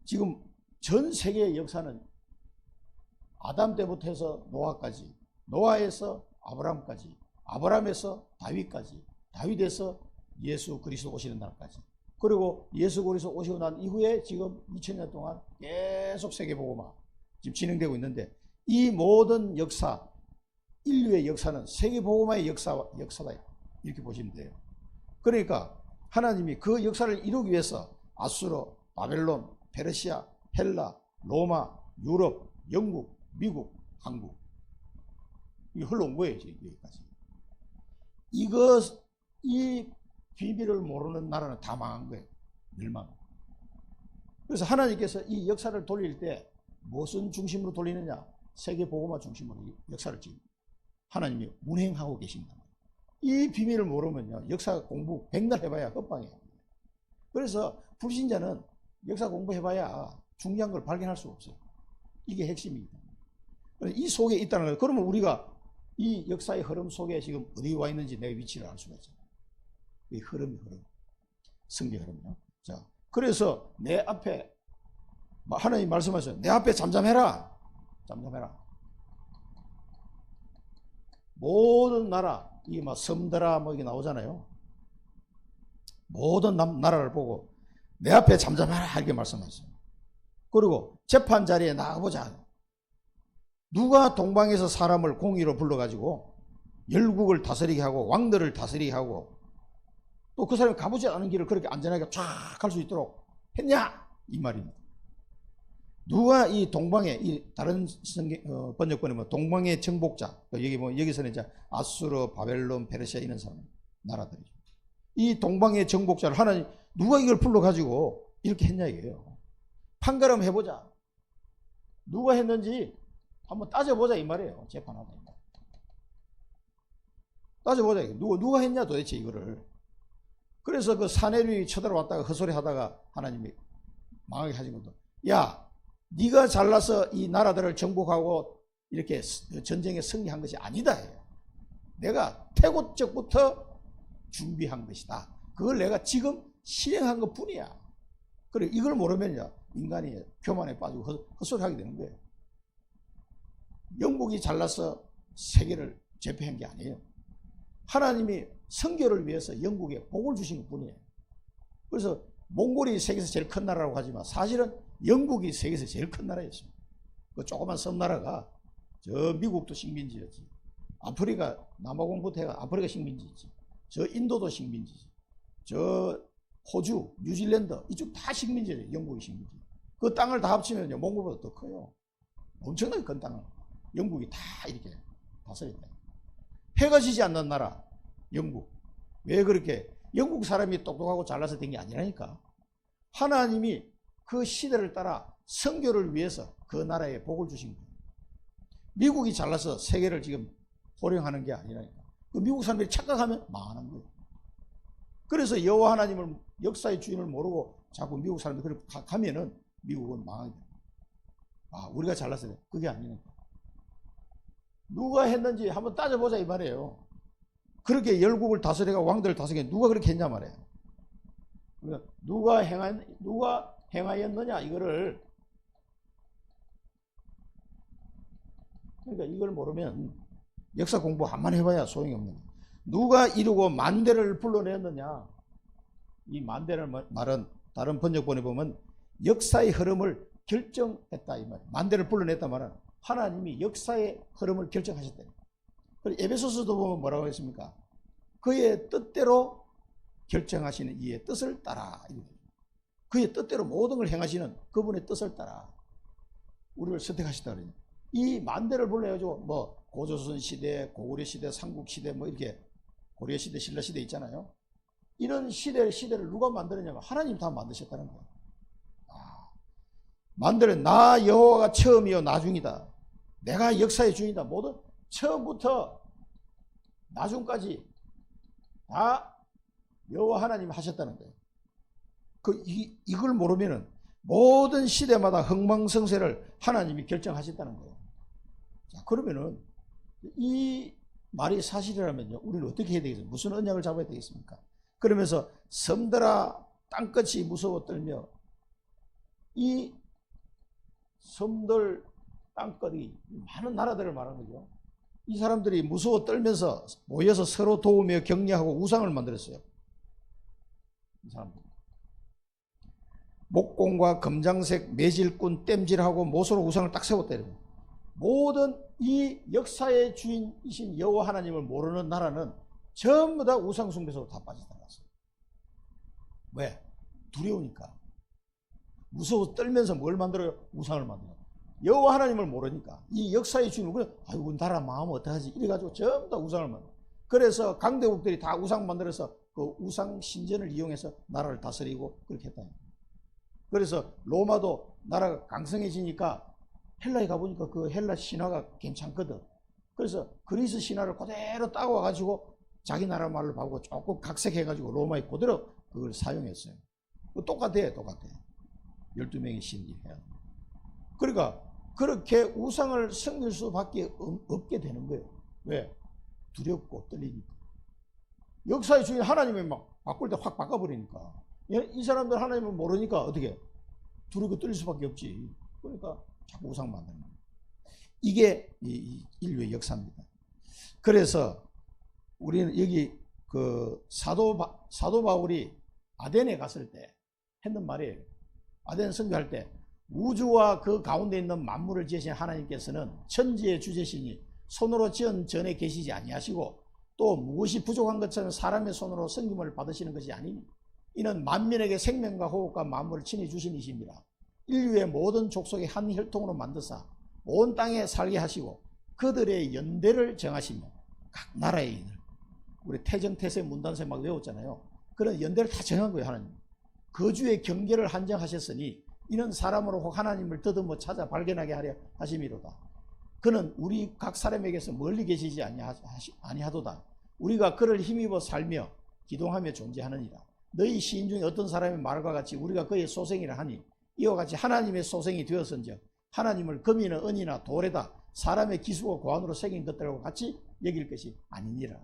Speaker 1: 지금 전 세계의 역사는 아담 때부터 해서 노아까지, 노아에서 아브라함까지, 아브라함에서 다윗까지, 다윗에서 예수 그리스도 오시는 날까지, 그리고 예수 그리스도 오시고 난 이후에 지금 2000년 동안 계속 세계복음화 지금 진행되고 있는데, 이 모든 역사, 인류의 역사는 세계복음화의 역사다 이렇게 보시면 돼요. 그러니까 하나님이 그 역사를 이루기 위해서 아수르, 바벨론, 페르시아, 헬라, 로마, 유럽, 영국, 미국, 한국 이게 흘러온 거예요. 여기까지. 이 비밀을 모르는 나라는 다 망한 거예요. 멸망. 그래서 하나님께서 이 역사를 돌릴 때 무슨 중심으로 돌리느냐? 세계복음화 중심으로 역사를 지금 하나님이 운행하고 계십니다. 이 비밀을 모르면요, 역사 공부 백날 해봐야 헛방이에요. 그래서 불신자는 역사 공부해봐야 중요한 걸 발견할 수가 없어요. 이게 핵심입니다. 이 속에 있다는 거예요. 그러면 우리가 이 역사의 흐름 속에 지금 어디 와 있는지 내 위치를 알 수가 있잖아요. 이 흐름, 성경 흐름이요. 자, 그래서 내 앞에 하나님 말씀하셨어요. 내 앞에 잠잠해라. 잠잠해라. 모든 나라, 이게 막 섬더라 뭐 이게 나오잖아요. 모든 나라를 보고 내 앞에 잠잠해라 이렇게 말씀하셨어요. 그리고 재판 자리에 나가보자. 누가 동방에서 사람을 공의로 불러가지고 열국을 다스리게 하고 왕들을 다스리게 하고 또 그 사람이 가보지 않은 길을 그렇게 안전하게 쫙 갈 수 있도록 했냐? 이 말입니다. 누가 이 동방에, 이 다른 번역본에 뭐 동방의 정복자, 여기서는 이제 아수르, 바벨론, 페르시아 이런 사람, 나라들이죠. 이 동방의 정복자를 하나님, 누가 이걸 불러가지고 이렇게 했냐 이게요. 판가름 해보자. 누가 했는지 한번 따져보자 이 말이에요. 재판하다. 따져보자. 누가 했냐 도대체 이거를. 그래서 그 사내류이 쳐들어왔다가 헛소리 하다가 하나님이 망하게 하신 것도, 야, 네가 잘나서 이 나라들을 정복하고 이렇게 전쟁에 승리한 것이 아니다. 내가 태고적부터 준비한 것이다. 그걸 내가 지금 실행한 것 뿐이야. 그래, 이걸 모르면요, 인간이 교만에 빠지고 헛소리 하게 되는 거예요. 영국이 잘나서 세계를 제패한 게 아니에요. 하나님이 선교를 위해서 영국에 복을 주신 것 뿐이에요. 그래서 몽골이 세계에서 제일 큰 나라라고 하지만 사실은 영국이 세계에서 제일 큰 나라였습니다. 그 조그만 섬나라가 저 미국도 식민지였지. 아프리카 남아공부터 해가 아프리카 식민지였지. 저 인도도 식민지지. 저 호주, 뉴질랜드 이쪽 다 식민지예요. 영국이 식민지. 그 땅을 다 합치면 몽골보다 더 커요. 엄청나게 큰 땅을 영국이 다 이렇게 다스렸다. 해가 지지 않는 나라 영국. 왜 그렇게? 영국 사람이 똑똑하고 잘나서 된 게 아니라니까. 하나님이 그 시대를 따라 선교를 위해서 그 나라에 복을 주신 거예요. 미국이 잘나서 세계를 지금 호령하는 게 아니라니까. 그 미국 사람들이 착각하면 망하는 거예요. 그래서 여호와 하나님을, 역사의 주인을 모르고 자꾸 미국 사람들이 가면은 미국은 망하게 돼요. 아, 우리가 잘나서 돼. 그게 아니니까. 누가 했는지 한번 따져보자 이 말이에요. 그렇게 열국을 다스려가 왕들을 다스려 누가 그렇게 했냐 말이에요. 그러니까 누가 행하였느냐 이거를, 그러니까 이걸 모르면 역사 공부 한번 해봐야 소용이 없는 거예요. 누가 이루고 만대를 불러냈느냐. 이 만대라는 말은 다른 번역본에 보면 역사의 흐름을 결정했다 이 말이에요. 만대를 불러냈다 말은 하나님이 역사의 흐름을 결정하셨다. 그리고 에베소서도 보면 뭐라고 했습니까? 그의 뜻대로 결정하시는 이의 뜻을 따라. 그의 뜻대로 모든 걸 행하시는 그분의 뜻을 따라 우리를 선택하셨다 그래요. 이 만대를 불러가지고 뭐 고조선 시대, 고구려 시대, 삼국 시대 뭐 이렇게 고려 시대, 신라 시대 있잖아요. 이런 시대를 누가 만들었냐면 하나님 다 만드셨다는 거예요. 만드는 나 여호와가 처음이요 나중이다. 내가 역사의 주인이다. 모든 처음부터 나중까지 다 여호와 하나님 하셨다는 거예요. 이걸 모르면은 모든 시대마다 흥망성쇠를 하나님이 결정하셨다는 거예요. 자, 그러면은 이 말이 사실이라면요, 우리는 어떻게 해야 되겠어요? 무슨 언약을 잡아야 되겠습니까? 그러면서 섬들아 땅끝이 무서워 떨며, 이 섬들 땅끝이 많은 나라들을 말하는 거죠. 이 사람들이 무서워 떨면서 모여서 서로 도우며 격려하고 우상을 만들었어요. 이 사람들 목공과 검장색 매질꾼 땜질하고 모서로 우상을 딱 세웠다. 모든 이 역사의 주인이신 여호와 하나님을 모르는 나라는 전부 다 우상 숭배로 다 빠져나갔어요. 왜? 두려우니까. 무서워 떨면서 뭘 만들어요? 우상을 만들어요. 여호와 하나님을 모르니까. 이 역사의 주인을 그래, 아이고 나라 마음 어떡하지? 이래가지고 전부 다 우상을 만들어요. 그래서 강대국들이 다 우상 만들어서 그 우상 신전을 이용해서 나라를 다스리고 그렇게 했다. 그래서 로마도 나라가 강성해지니까 헬라에 가보니까 그 헬라 신화가 괜찮거든. 그래서 그리스 신화를 그대로 따와가지고 자기 나라 말로 바꾸고 조금 각색해가지고 로마에 그대로 그걸 사용했어요. 똑같아요. 12명의 신이 해야. 그러니까 그렇게 우상을 섬길 수밖에 없게 되는 거예요. 왜? 두렵고 떨리니까. 역사의 주인 하나님이 막 바꿀 때 확 바꿔버리니까. 이 사람들 하나님을 모르니까 어떻게? 두렵고 떨릴 수밖에 없지. 그러니까 자꾸 우상 만드는 거예요. 이게 인류의 역사입니다. 그래서 우리는 여기 그 사도 바울이 아덴에 갔을 때 했는 말이에요. 아덴 선교할 때 우주와 그 가운데 있는 만물을 지으신 하나님께서는 천지의 주제시니 손으로 지은 전에 계시지 아니하시고 또 무엇이 부족한 것처럼 사람의 손으로 섬김을 받으시는 것이 아니니 이는 만민에게 생명과 호흡과 만물을 친히 주신 이십니다. 인류의 모든 족속의 한 혈통으로 만드사 온 땅에 살게 하시고 그들의 연대를 정하시며 각 나라의 인을, 우리 태정태세 문단세 막 외웠잖아요. 그런 연대를 다 정한 거예요. 하나님 거주의 경계를 한정하셨으니 이는 사람으로 혹 하나님을 더듬어 찾아 발견하게 하려 하심이로다. 그는 우리 각 사람에게서 멀리 계시지 아니하도다. 우리가 그를 힘입어 살며 기동하며 존재하느니라. 너희 시인 중에 어떤 사람의 말과 같이 우리가 그의 소생이라 하니 이와 같이 하나님의 소생이 되었은즉 하나님을 금이나 은이나 돌에다 사람의 기수와 고안으로 새긴 것들하고 같이 여길 것이 아니니라.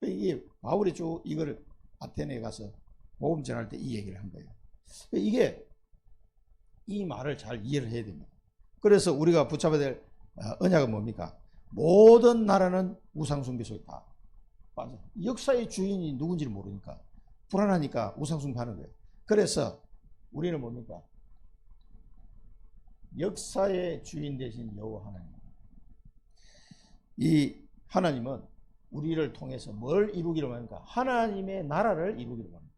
Speaker 1: 이게 바울이 쭉 이걸 아테네에 가서 복음 전할 때 이 얘기를 한 거예요. 이게 이 말을 잘 이해를 해야 됩니다. 그래서 우리가 붙잡아야 될 언약은 뭡니까? 모든 나라는 우상 숭배 속에 다 빠져. 역사의 주인이 누군지를 모르니까 불안하니까 우상 숭배하는 거예요. 그래서 우리는 뭡니까? 역사의 주인 되신 여호와 하나님. 이 하나님은 우리를 통해서 뭘 이루기로 합니까? 하나님의 나라를 이루기로 합니다.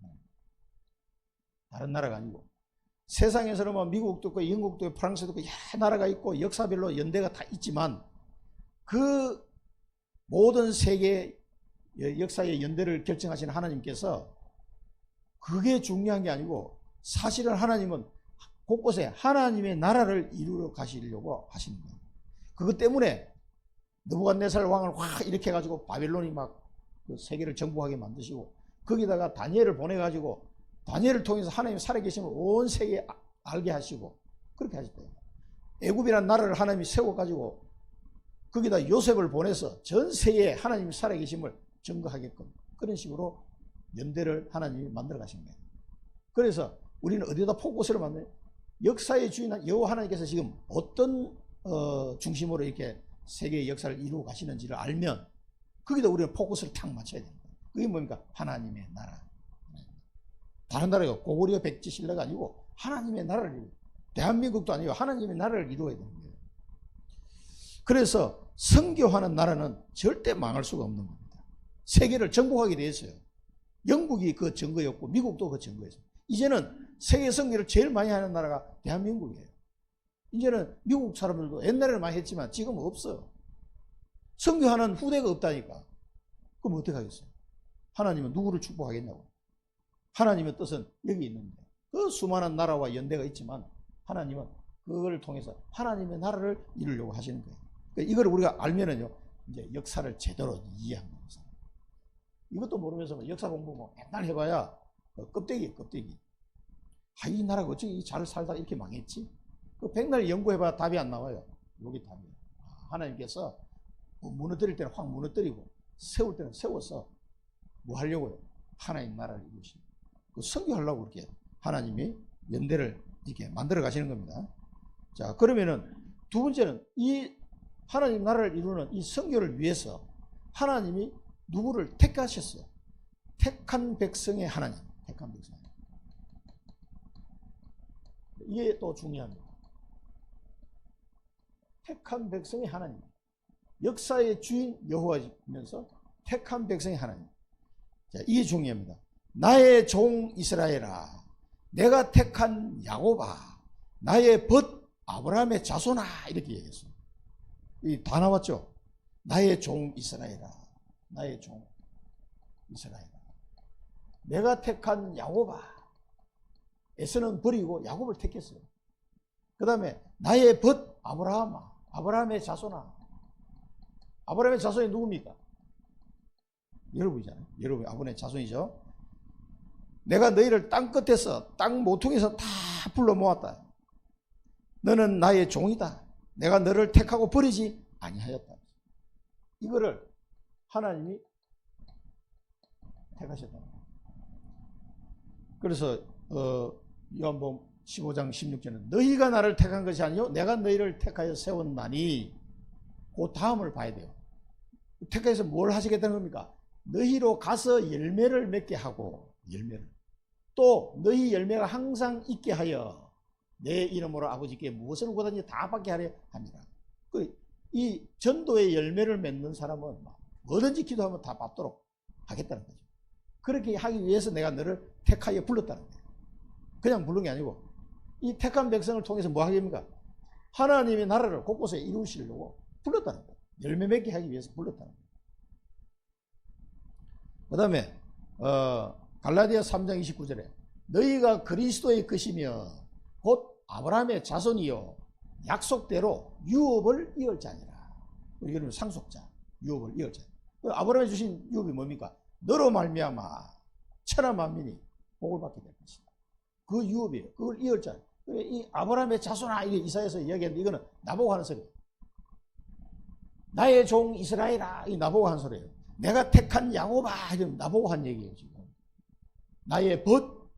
Speaker 1: 다른 나라가 아니고. 세상에서는 뭐 미국도 있고 영국도 있고 프랑스도 있고 여러 나라가 있고 역사별로 연대가 다 있지만 그 모든 세계 역사의 연대를 결정하시는 하나님께서 그게 중요한 게 아니고 사실은 하나님은 곳곳에 하나님의 나라를 이루러 가시려고 하시는 거예요. 그것 때문에 느부갓네살 왕을 확 이렇게 해가지고 바벨론이 막 그 세계를 정복하게 만드시고 거기다가 다니엘을 보내가지고 다니엘을 통해서 하나님이 살아계심을 온 세계에 알게 하시고 그렇게 하셨대요. 애굽이라는 나라를 하나님이 세워가지고 거기다 요셉을 보내서 전 세계에 하나님이 살아계심을 증거하게끔 그런 식으로 연대를 하나님이 만들어 가신 거예요. 그래서 우리는 어디다 포커스를 만드냐? 역사의 주인 여호와 하나님께서 지금 어떤 중심으로 이렇게 세계의 역사를 이루어 가시는지를 알면 거기다 우리는 포커스를 탁 맞춰야 됩니다. 그게 뭡니까? 하나님의 나라. 다른 나라가 고구려 백제 신라가 아니고 하나님의 나라를 이루어, 대한민국도 아니고 하나님의 나라를 이루어야 되는 거예요. 그래서 선교하는 나라는 절대 망할 수가 없는 겁니다. 세계를 정복하게 돼 있어요. 영국이 그 증거였고 미국도 그 증거였어요. 이제는 세계 선교를 제일 많이 하는 나라가 대한민국이에요. 이제는 미국 사람들도 옛날에는 많이 했지만 지금은 없어요. 선교하는 후대가 없다니까. 그럼 어떻게 하겠어요? 하나님은 누구를 축복하겠냐고. 하나님의 뜻은 여기 있는데 그 수많은 나라와 연대가 있지만 하나님은 그걸 통해서 하나님의 나라를 이루려고 하시는 거예요. 그러니까 이걸 우리가 알면은요, 이제 역사를 제대로 이해하는 거예요. 이것도 모르면서 역사 공부 뭐 맨날 해봐야 껍데기예요, 껍데기. 이 나라가 어떻게 잘 살다가 이렇게 망했지? 그 백날 연구해봐야 답이 안 나와요. 여기 답이에요. 하나님께서 무너뜨릴 때는 확 무너뜨리고 세울 때는 세워서 뭐 하려고요? 하나님 나라를 이루시고 그 선교하려고 그렇게 하나님이 연대를 이렇게 만들어 가시는 겁니다. 자, 그러면은 두 번째는 이 하나님 나라를 이루는 이 선교를 위해서 하나님이 누구를 택하셨어요? 택한 백성의 하나님. 택한 백성. 이게 또 중요합니다. 택한 백성의 하나님. 역사의 주인 여호와이면서 택한 백성의 하나님. 자, 이게 중요합니다. 나의 종 이스라엘아, 내가 택한 야곱아, 나의 벗 아브라함의 자손아, 이렇게 얘기했어요. 이 다 나왔죠? 나의 종 이스라엘아, 나의 종 이스라엘아, 내가 택한 야곱아. 에서는 버리고 야곱을 택했어요. 그 다음에 나의 벗 아브라함아, 아브라함의 자손아. 아브라함의 자손이 누굽니까? 여러분이잖아요. 여러분 아브라함의 자손이죠. 내가 너희를 땅 끝에서 땅 모퉁이에서 다 불러 모았다. 너는 나의 종이다. 내가 너를 택하고 버리지 아니하였다. 이거를 하나님이 택하셨다. 그래서 요한복음 15장 16절은 너희가 나를 택한 것이 아니요 내가 너희를 택하여 세웠나니, 그 다음을 봐야 돼요. 택해서 뭘 하시겠다는 겁니까? 너희로 가서 열매를 맺게 하고, 열매를 또 너희 열매가 항상 있게 하여 내 이름으로 아버지께 무엇을 구하든지 다 받게 하려 합니다. 이 전도의 열매를 맺는 사람은 뭐든지 기도하면 다 받도록 하겠다는 거죠. 그렇게 하기 위해서 내가 너를 택하여 불렀다는 거예요. 그냥 부른 게 아니고 이 택한 백성을 통해서 뭐 하겠습니까? 하나님의 나라를 곳곳에 이루시려고 불렀다는 거예요. 열매 맺게 하기 위해서 불렀다는 거예요. 그 다음에 갈라디아 3장 29절에 너희가 그리스도의 것이며 곧 아브라함의 자손이요 약속대로 유업을 이을 자니라. 이거는 상속자, 유업을 이을 자. 아브라함이 주신 유업이 뭡니까? 너로 말미암아 천하 만민이 복을 받게 될 것이다. 그 유업이에요. 그걸 이을 자. 이 아브라함의 자손아, 이게 이사야서 이야기하는데 이거는 나보고 하는 소리예요. 나의 종 이스라엘아, 이 나보고 하는 소리예요. 내가 택한 야곱아, 이건 나보고 한 얘기예요. 지금 나의 벗,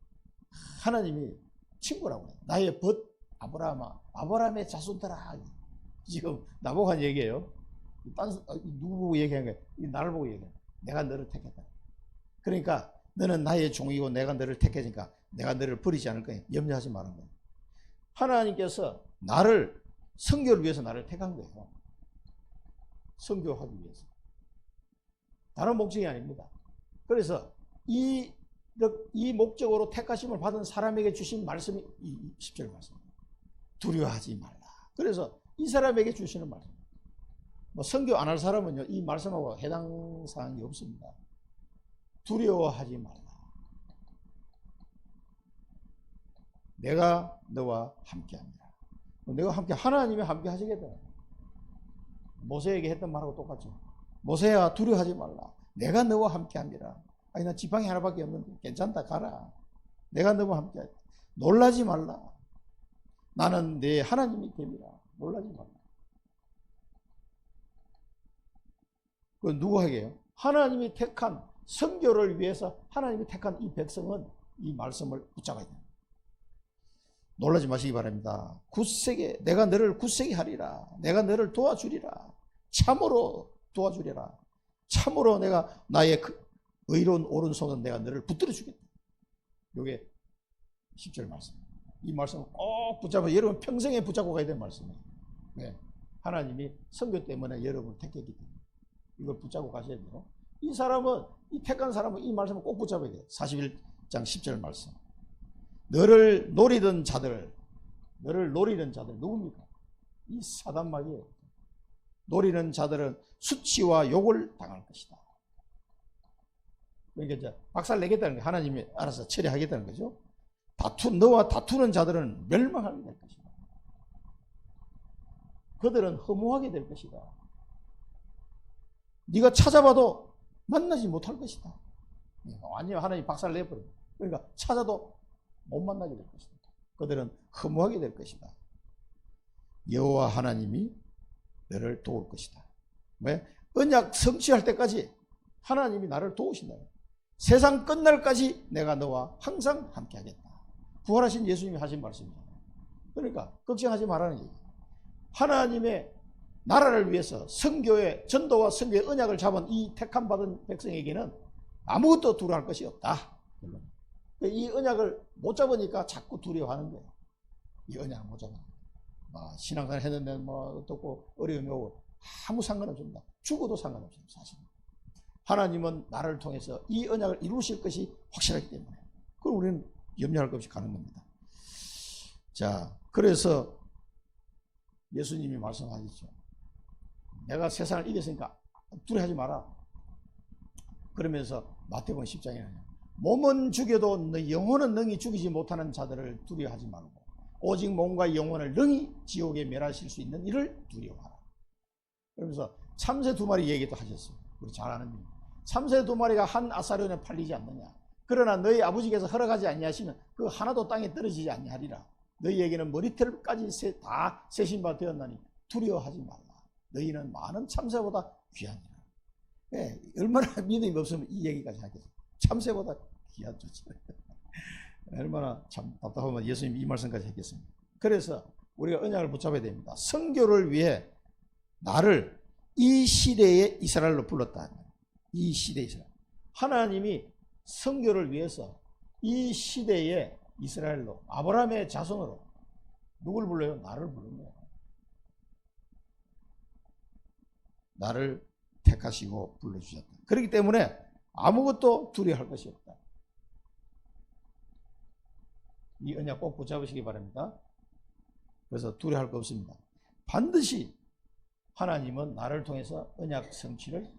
Speaker 1: 하나님이 친구라고 해요. 나의 벗 아브라함아, 아브라함의 자손들아, 지금 나보고 한 얘기예요. 누구 보고 얘기한 거예요? 나를 보고 얘기해요. 내가 너를 택했다. 그러니까 너는 나의 종이고 내가 너를 택했으니까 내가 너를 버리지 않을 거야. 염려하지 말는 거예요. 하나님께서 나를 선교를 위해서 나를 택한 거예요. 선교하기 위해서. 다른 목적이 아닙니다. 그래서 이 목적으로 택하심을 받은 사람에게 주신 말씀이 이 10절 말씀입니다. 두려워하지 말라. 그래서 이 사람에게 주시는 말씀. 뭐 선교 안 할 사람은요, 이 말씀하고 해당 사항이 없습니다. 두려워하지 말라. 내가 너와 함께합니다. 내가 함께, 하나님이 함께 하시겠다. 모세에게 했던 말하고 똑같죠. 모세야, 두려워하지 말라. 내가 너와 함께합니다. 아니, 나 지팡이 하나밖에 없는데 괜찮다, 가라. 내가 너와 함께하다. 놀라지 말라. 나는 내 하나님이 됨이라. 놀라지 말라. 그 누구에게요? 하나님이 택한 선교를 위해서 하나님이 택한 이 백성은 이 말씀을 붙잡아야 돼요. 놀라지 마시기 바랍니다. 굳세게 내가 너를 굳세게 하리라. 내가 너를 도와주리라. 참으로 도와주리라. 참으로 내가 나의 의로운 오른손은 내가 너를 붙들어 주겠다. 이게 10절 말씀. 이 말씀을 꼭 붙잡아 여러분 평생에 붙잡고 가야 되는 말씀이에요. 네. 하나님이 선교 때문에 여러분을 택했기 때문에 이걸 붙잡고 가셔야 돼요. 이 사람은 이 택한 사람은 이 말씀을 꼭 붙잡아야 돼요. 41장 10절 말씀. 너를 노리던 자들 누굽니까? 이 사단마귀예요. 노리는 자들은 수치와 욕을 당할 것이다. 그러니까 이제 박살 내겠다는 거 하나님이 알아서 처리하겠다는 거죠. 너와 다투는 자들은 멸망하게 될 것이다. 그들은 허무하게 될 것이다. 네가 찾아봐도 만나지 못할 것이다. 완전히 하나님이 박살 내버려요. 그러니까 찾아도 못 만나게 될 것이다. 그들은 허무하게 될 것이다. 여호와 하나님이 너를 도울 것이다. 왜? 언약 성취할 때까지 하나님이 나를 도우신다. 세상 끝날까지 내가 너와 항상 함께 하겠다. 부활하신 예수님이 하신 말씀이잖아요. 그러니까 걱정하지 말라는 얘기예요. 하나님의 나라를 위해서 선교의 전도와 선교의 언약을 잡은 이 택함 받은 백성에게는 아무것도 두려워할 것이 없다. 이 언약을 못 잡으니까 자꾸 두려워하는 거예요. 이 언약을 못 잡으니까. 신앙생활 했는데 어떻고 어려움이 오고 아무 상관없습니다. 죽어도 상관없습니다. 사실. 하나님은 나를 통해서 이 언약을 이루실 것이 확실하기 때문에. 그럼 우리는 염려할 것 없이 가는 겁니다. 자, 그래서 예수님이 말씀하셨죠. 내가 세상을 이겼으니까 두려워하지 마라. 그러면서 마태복음 10장에 몸은 죽여도 너 영혼은 능히 죽이지 못하는 자들을 두려워하지 말고 오직 몸과 영혼을 능히 지옥에 멸하실 수 있는 이를 두려워하라. 그러면서 참새 2마리 얘기도 하셨어요. 우리 잘 아는 일. 참새 2마리가 한 아사련에 팔리지 않느냐. 그러나 너희 아버지께서 허락하지 아니하시면 그 하나도 땅에 떨어지지 아니하리라. 너희에게는 머리털까지 다 세신 바 되었나니 두려워하지 말라. 너희는 많은 참새보다 귀하니라. 네, 얼마나 믿음이 없으면 이 얘기까지 하겠어요. 참새보다 귀한 조치. 얼마나 참 답답하면 예수님이 이 말씀까지 했겠습니다. 그래서 우리가 언약을 붙잡아야 됩니다. 선교를 위해 나를 이 시대의 이스라엘로 불렀다. 이 시대의 이스라엘. 하나님이 선교를 위해서 이 시대의 이스라엘로 아브라함의 자손으로 누굴 불러요? 나를 부른 거예요. 나를 택하시고 불러주셨다. 그렇기 때문에 아무것도 두려워할 것이 없다. 이 언약 꼭 붙잡으시기 바랍니다. 그래서 두려워할 거 없습니다. 반드시 하나님은 나를 통해서 언약 성취를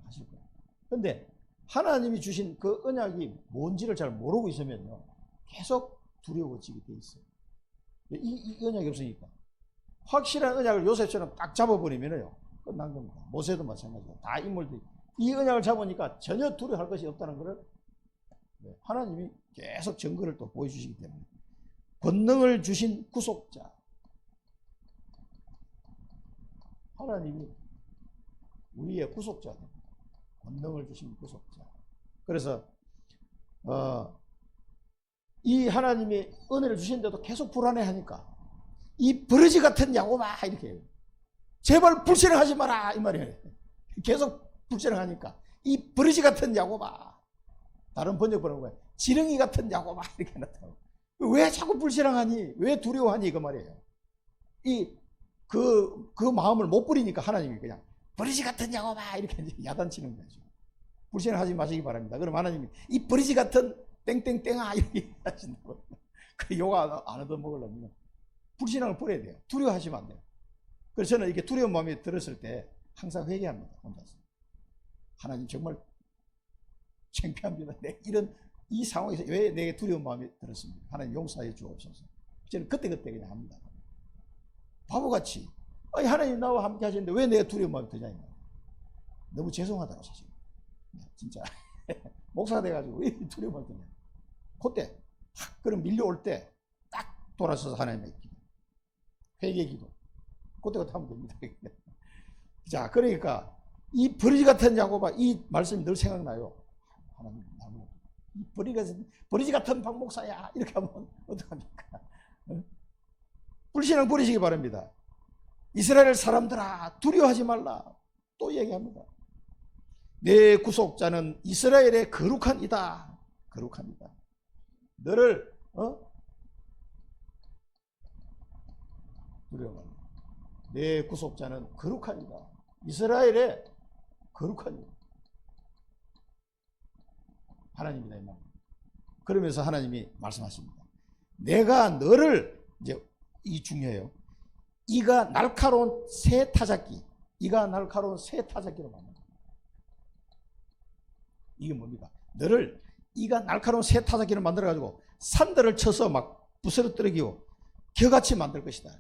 Speaker 1: 하실 거예요. 그런데 하나님이 주신 그 언약이 뭔지를 잘 모르고 있으면요, 계속 두려워지게 돼 있어요. 이 언약이 없으니까. 확실한 언약을 요셉처럼 딱 잡아버리면요, 끝난 겁니다. 모세도 마찬가지고 다 인물들이. 이 언약을 잡으니까 전혀 두려워할 것이 없다는 것을 하나님이 계속 증거를 또 보여주시기 때문에. 권능을 주신 구속자. 하나님이 우리의 구속자입니다. 권능을 주신 구속자. 그래서 이 하나님이 은혜를 주시는데도 계속 불안해하니까 이 버러지 같은 야곱아 이렇게 해요. 제발 불신하지 마라 이 말이에요. 계속 불신하니까 이 버러지 같은 야곱아. 다른 번역 보는 거예요. 지렁이 같은 야곱아 이렇게 나타나고. 왜 자꾸 불신하니? 왜 두려워하니? 그 말이에요. 그 마음을 못 버리니까 하나님이 그냥 버러지 같은 야곱아 이렇게 야단치는 거죠. 불신하지 마시기 바랍니다. 그럼 하나님이 이 버러지 같은 땡땡땡아 이렇게 하신다고. 그 욕 안 얻어먹으려면 불신앙을 버려야 돼요. 두려워하시면 안 돼요. 그래서 저는 이렇게 두려운 마음이 들었을 때 항상 회개합니다. 혼자서. 하나님 정말 창피합니다. 이 상황에서 왜 내게 두려운 마음이 들었습니까? 하나님 용서해 주옵소서. 저는 그때그때 그냥 합니다. 바보같이. 아니, 하나님 나와 함께 하시는데 왜 내가 두려운 마음이 드냐. 너무 죄송하다고 사실. 진짜. 목사가 돼가지고 왜 두려운 마음이 드냐. 그때, 그럼 밀려올 때 딱 돌아서서 하나님의 기도. 회개 기도. 그때부터 하면 됩니다. 자, 그러니까 이 버리지 같은 야곱아, 이 말씀이 늘 생각나요. 하나님, 나무, 이 버리지 같은 박 목사야. 이렇게 하면 어떡합니까? 불신앙 버리시기 바랍니다. 이스라엘 사람들아, 두려워하지 말라. 또 얘기합니다. 내 구속자는 이스라엘의 거룩한 이다. 거룩한 이다. 너를 두려워 말라. 내 구속자는 거룩한 이다. 이스라엘의 거룩한 이다. 하나님이다 이 말. 그러면서 하나님이 말씀하십니다. 내가 너를, 이제 이 중요해요. 이가 날카로운 새 타작기, 이가 날카로운 새 타작기로 만든다. 이게 뭡니까? 너를 이가 날카로운 새 타작기로 만들어가지고 산들을 쳐서 막 부스러뜨리고 겨같이 만들 것이다.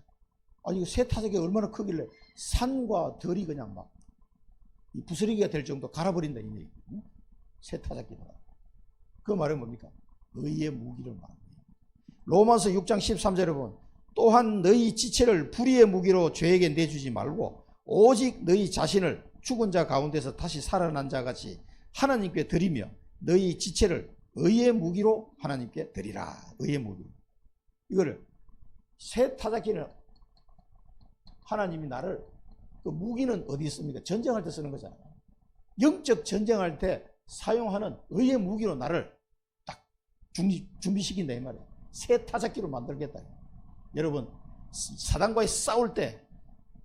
Speaker 1: 아니, 새 타작기가 얼마나 크길래 산과 들이 그냥 막 부스러기가 될 정도 갈아버린다. 이 새 타작기다. 그 말은 뭡니까? 의의 무기를 말합니다. 로마서 6장 13절에 보면 또한 너희 지체를 불의의 무기로 죄에게 내주지 말고 오직 너희 자신을 죽은 자 가운데서 다시 살아난 자 같이 하나님께 드리며 너희 지체를 의의 무기로 하나님께 드리라. 의의 무기로. 이거를 새 타작기는 하나님이 나를, 그 무기는 어디 있습니까? 전쟁할 때 쓰는 거잖아요. 영적 전쟁할 때 사용하는 의의 무기로 나를 딱 준비시킨다 이 말이에요. 새 타작기로 만들겠다. 여러분, 사단과의 싸울 때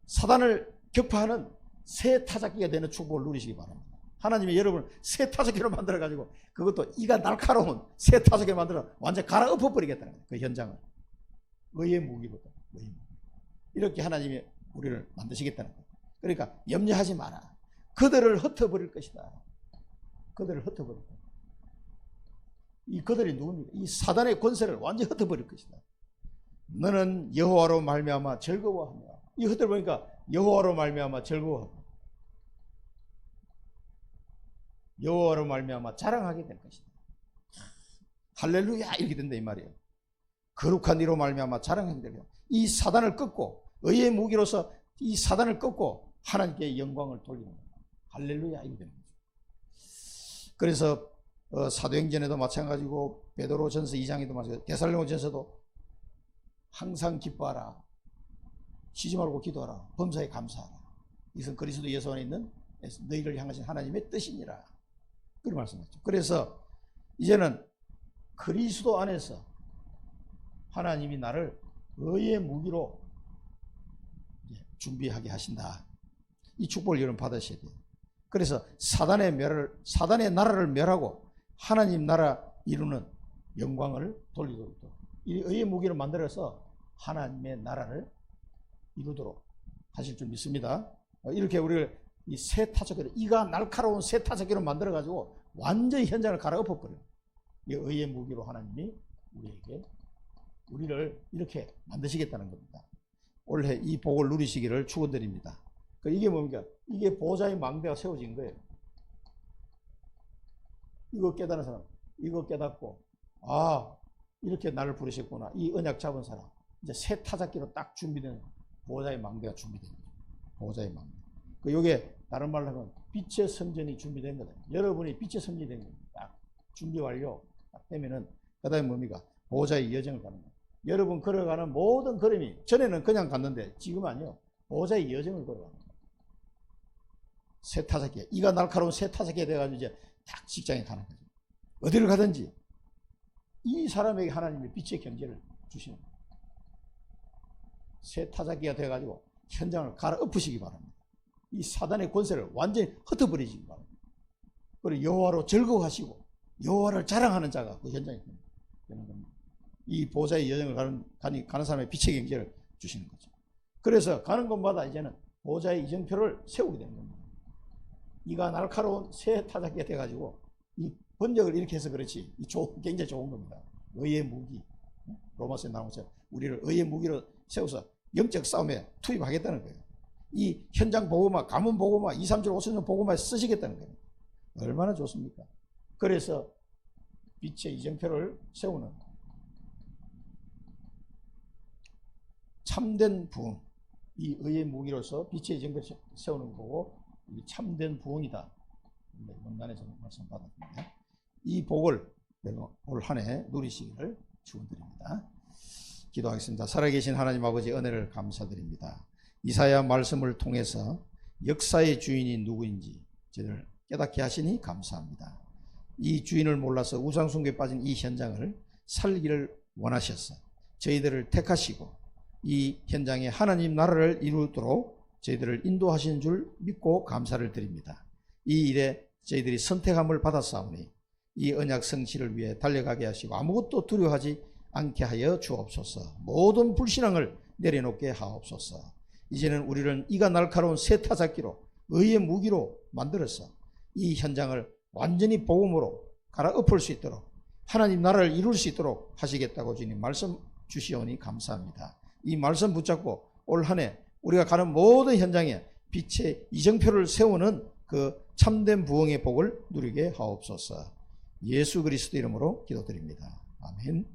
Speaker 1: 사단을 격파하는 새 타작기가 되는 축복을 누리시기 바랍니다. 하나님이 여러분을 새 타작기로 만들어가지고 그것도 이가 날카로운 새 타작기로 만들어 완전 갈아엎어 버리겠다는 거예요. 그 현장을. 의의 무기로다. 의의 무기. 이렇게 하나님이 우리를 만드시겠다는 거예요. 그러니까 염려하지 마라. 그들을 흩어버릴 것이다. 그들을 흩어버릴 것이다. 이 그들이 누굽니까? 이 사단의 권세를 완전히 흩어버릴 것이다. 너는 여호와로 말미암아 즐거워하며, 이 흩어버리니까 여호와로 말미암아 즐거워하고 여호와로 말미암아 자랑하게 될 것이다. 할렐루야 이렇게 된다 이 말이에요. 거룩한 이로 말미암아 자랑하게 될 것이다. 이 사단을 꺾고 의의 무기로서 이 사단을 꺾고 하나님께 영광을 돌리는 거예요. 할렐루야 이렇게 되는 거죠. 그래서 사도행전에도 마찬가지고 베드로전서 2장에도 마찬가지고 데살로니가전서도 항상 기뻐하라. 쉬지 말고 기도하라. 범사에 감사하라. 이것은 그리스도 예수 안에 있는 너희를 향하신 하나님의 뜻이니라. 그런 말씀이죠. 그래서 이제는 그리스도 안에서 하나님이 나를 의의 무기로 준비하게 하신다. 이 축복을 여러분 받으셔야 돼요. 그래서 사단의 나라를 멸하고 하나님 나라 이루는 영광을 돌리도록 이 의의 무기를 만들어서 하나님의 나라를 이루도록 하실 줄 믿습니다. 이렇게 우리를 이 새 타작기로, 이가 날카로운 새 타작기로 만들어 가지고 완전히 현장을 갈아엎어 버려요. 이 의의 무기로 하나님이 우리를 이렇게 만드시겠다는 겁니다. 올해 이 복을 누리시기를 축원드립니다. 이게 뭡니까? 이게 보호자의 망대가 세워진 거예요. 이거 깨달은 사람, 이거 깨닫고, 아, 이렇게 나를 부르셨구나. 이 언약 잡은 사람, 이제 새 타작기로 딱 준비된 보호자의 망대가 준비된 거죠. 보호자의 망대. 요게 다른 말로 하면 빛의 성전이 준비된 거다. 여러분이 빛의 성전이 된 겁니다. 딱 준비 완료 딱 되면은 그다음에 뭡니까? 보호자의 여정을 가는 거예요. 여러분 걸어가는 모든 걸음이, 전에는 그냥 갔는데 지금 아니요. 보호자의 여정을 걸어가는 거예요. 새 타작기, 이가 날카로운 새 타작기가 돼가지고 이제 딱 직장에 가는 거죠. 어디를 가든지 이 사람에게 하나님의 빛의 경제를 주시는 거예요. 새 타작기가 돼가지고 현장을 갈아엎으시기 바랍니다. 이 사단의 권세를 완전히 흩어버리시기 바랍니다. 그리고 여호와로 즐거워하시고 여호와를 자랑하는 자가 그 현장에 되는 겁니다. 이 보호자의 여정을 가는 사람의 빛의 경제를 주시는 거죠. 그래서 가는 곳마다 이제는 보호자의 이정표를 세우게 되는 겁니다. 이가 날카로운 새 타작기가 돼가지고 이 번역을 이렇게 해서 그렇지 굉장히 좋은 겁니다. 의의 무기, 로마서에 나온 것처럼 우리를 의의 무기로 세워서 영적 싸움에 투입하겠다는 거예요. 이 현장 보고마, 가문 보고마, 2, 3절, 5천 보고마 쓰시겠다는 거예요. 얼마나 좋습니까? 그래서 빛의 이정표를 세우는 참된 부흥, 이 의의 무기로서 빛의 이정표를 세우는 거고, 이 참된 부흥이다. 명단에서 말씀 받았는데 이 복을 올 한 해 누리시기를 축원드립니다. 기도하겠습니다. 살아계신 하나님 아버지 은혜를 감사드립니다. 이사야 말씀을 통해서 역사의 주인이 누구인지 저희를 깨닫게 하시니 감사합니다. 이 주인을 몰라서 우상숭배에 빠진 이 현장을 살기를 원하셔서 저희들을 택하시고 이 현장에 하나님 나라를 이루도록 저희들을 인도하신 줄 믿고 감사를 드립니다. 이 일에 저희들이 선택함을 받았사오니 이 언약 성취를 위해 달려가게 하시고 아무것도 두려워하지 않게 하여 주옵소서. 모든 불신앙을 내려놓게 하옵소서. 이제는 우리를 이가 날카로운 세타잡기로 의의 무기로 만들어서 이 현장을 완전히 복음으로 갈아엎을 수 있도록 하나님 나라를 이룰 수 있도록 하시겠다고 주님 말씀 주시오니 감사합니다. 이 말씀 붙잡고 올 한 해 우리가 가는 모든 현장에 빛의 이정표를 세우는 그 참된 부흥의 복을 누리게 하옵소서. 예수 그리스도 이름으로 기도드립니다. 아멘.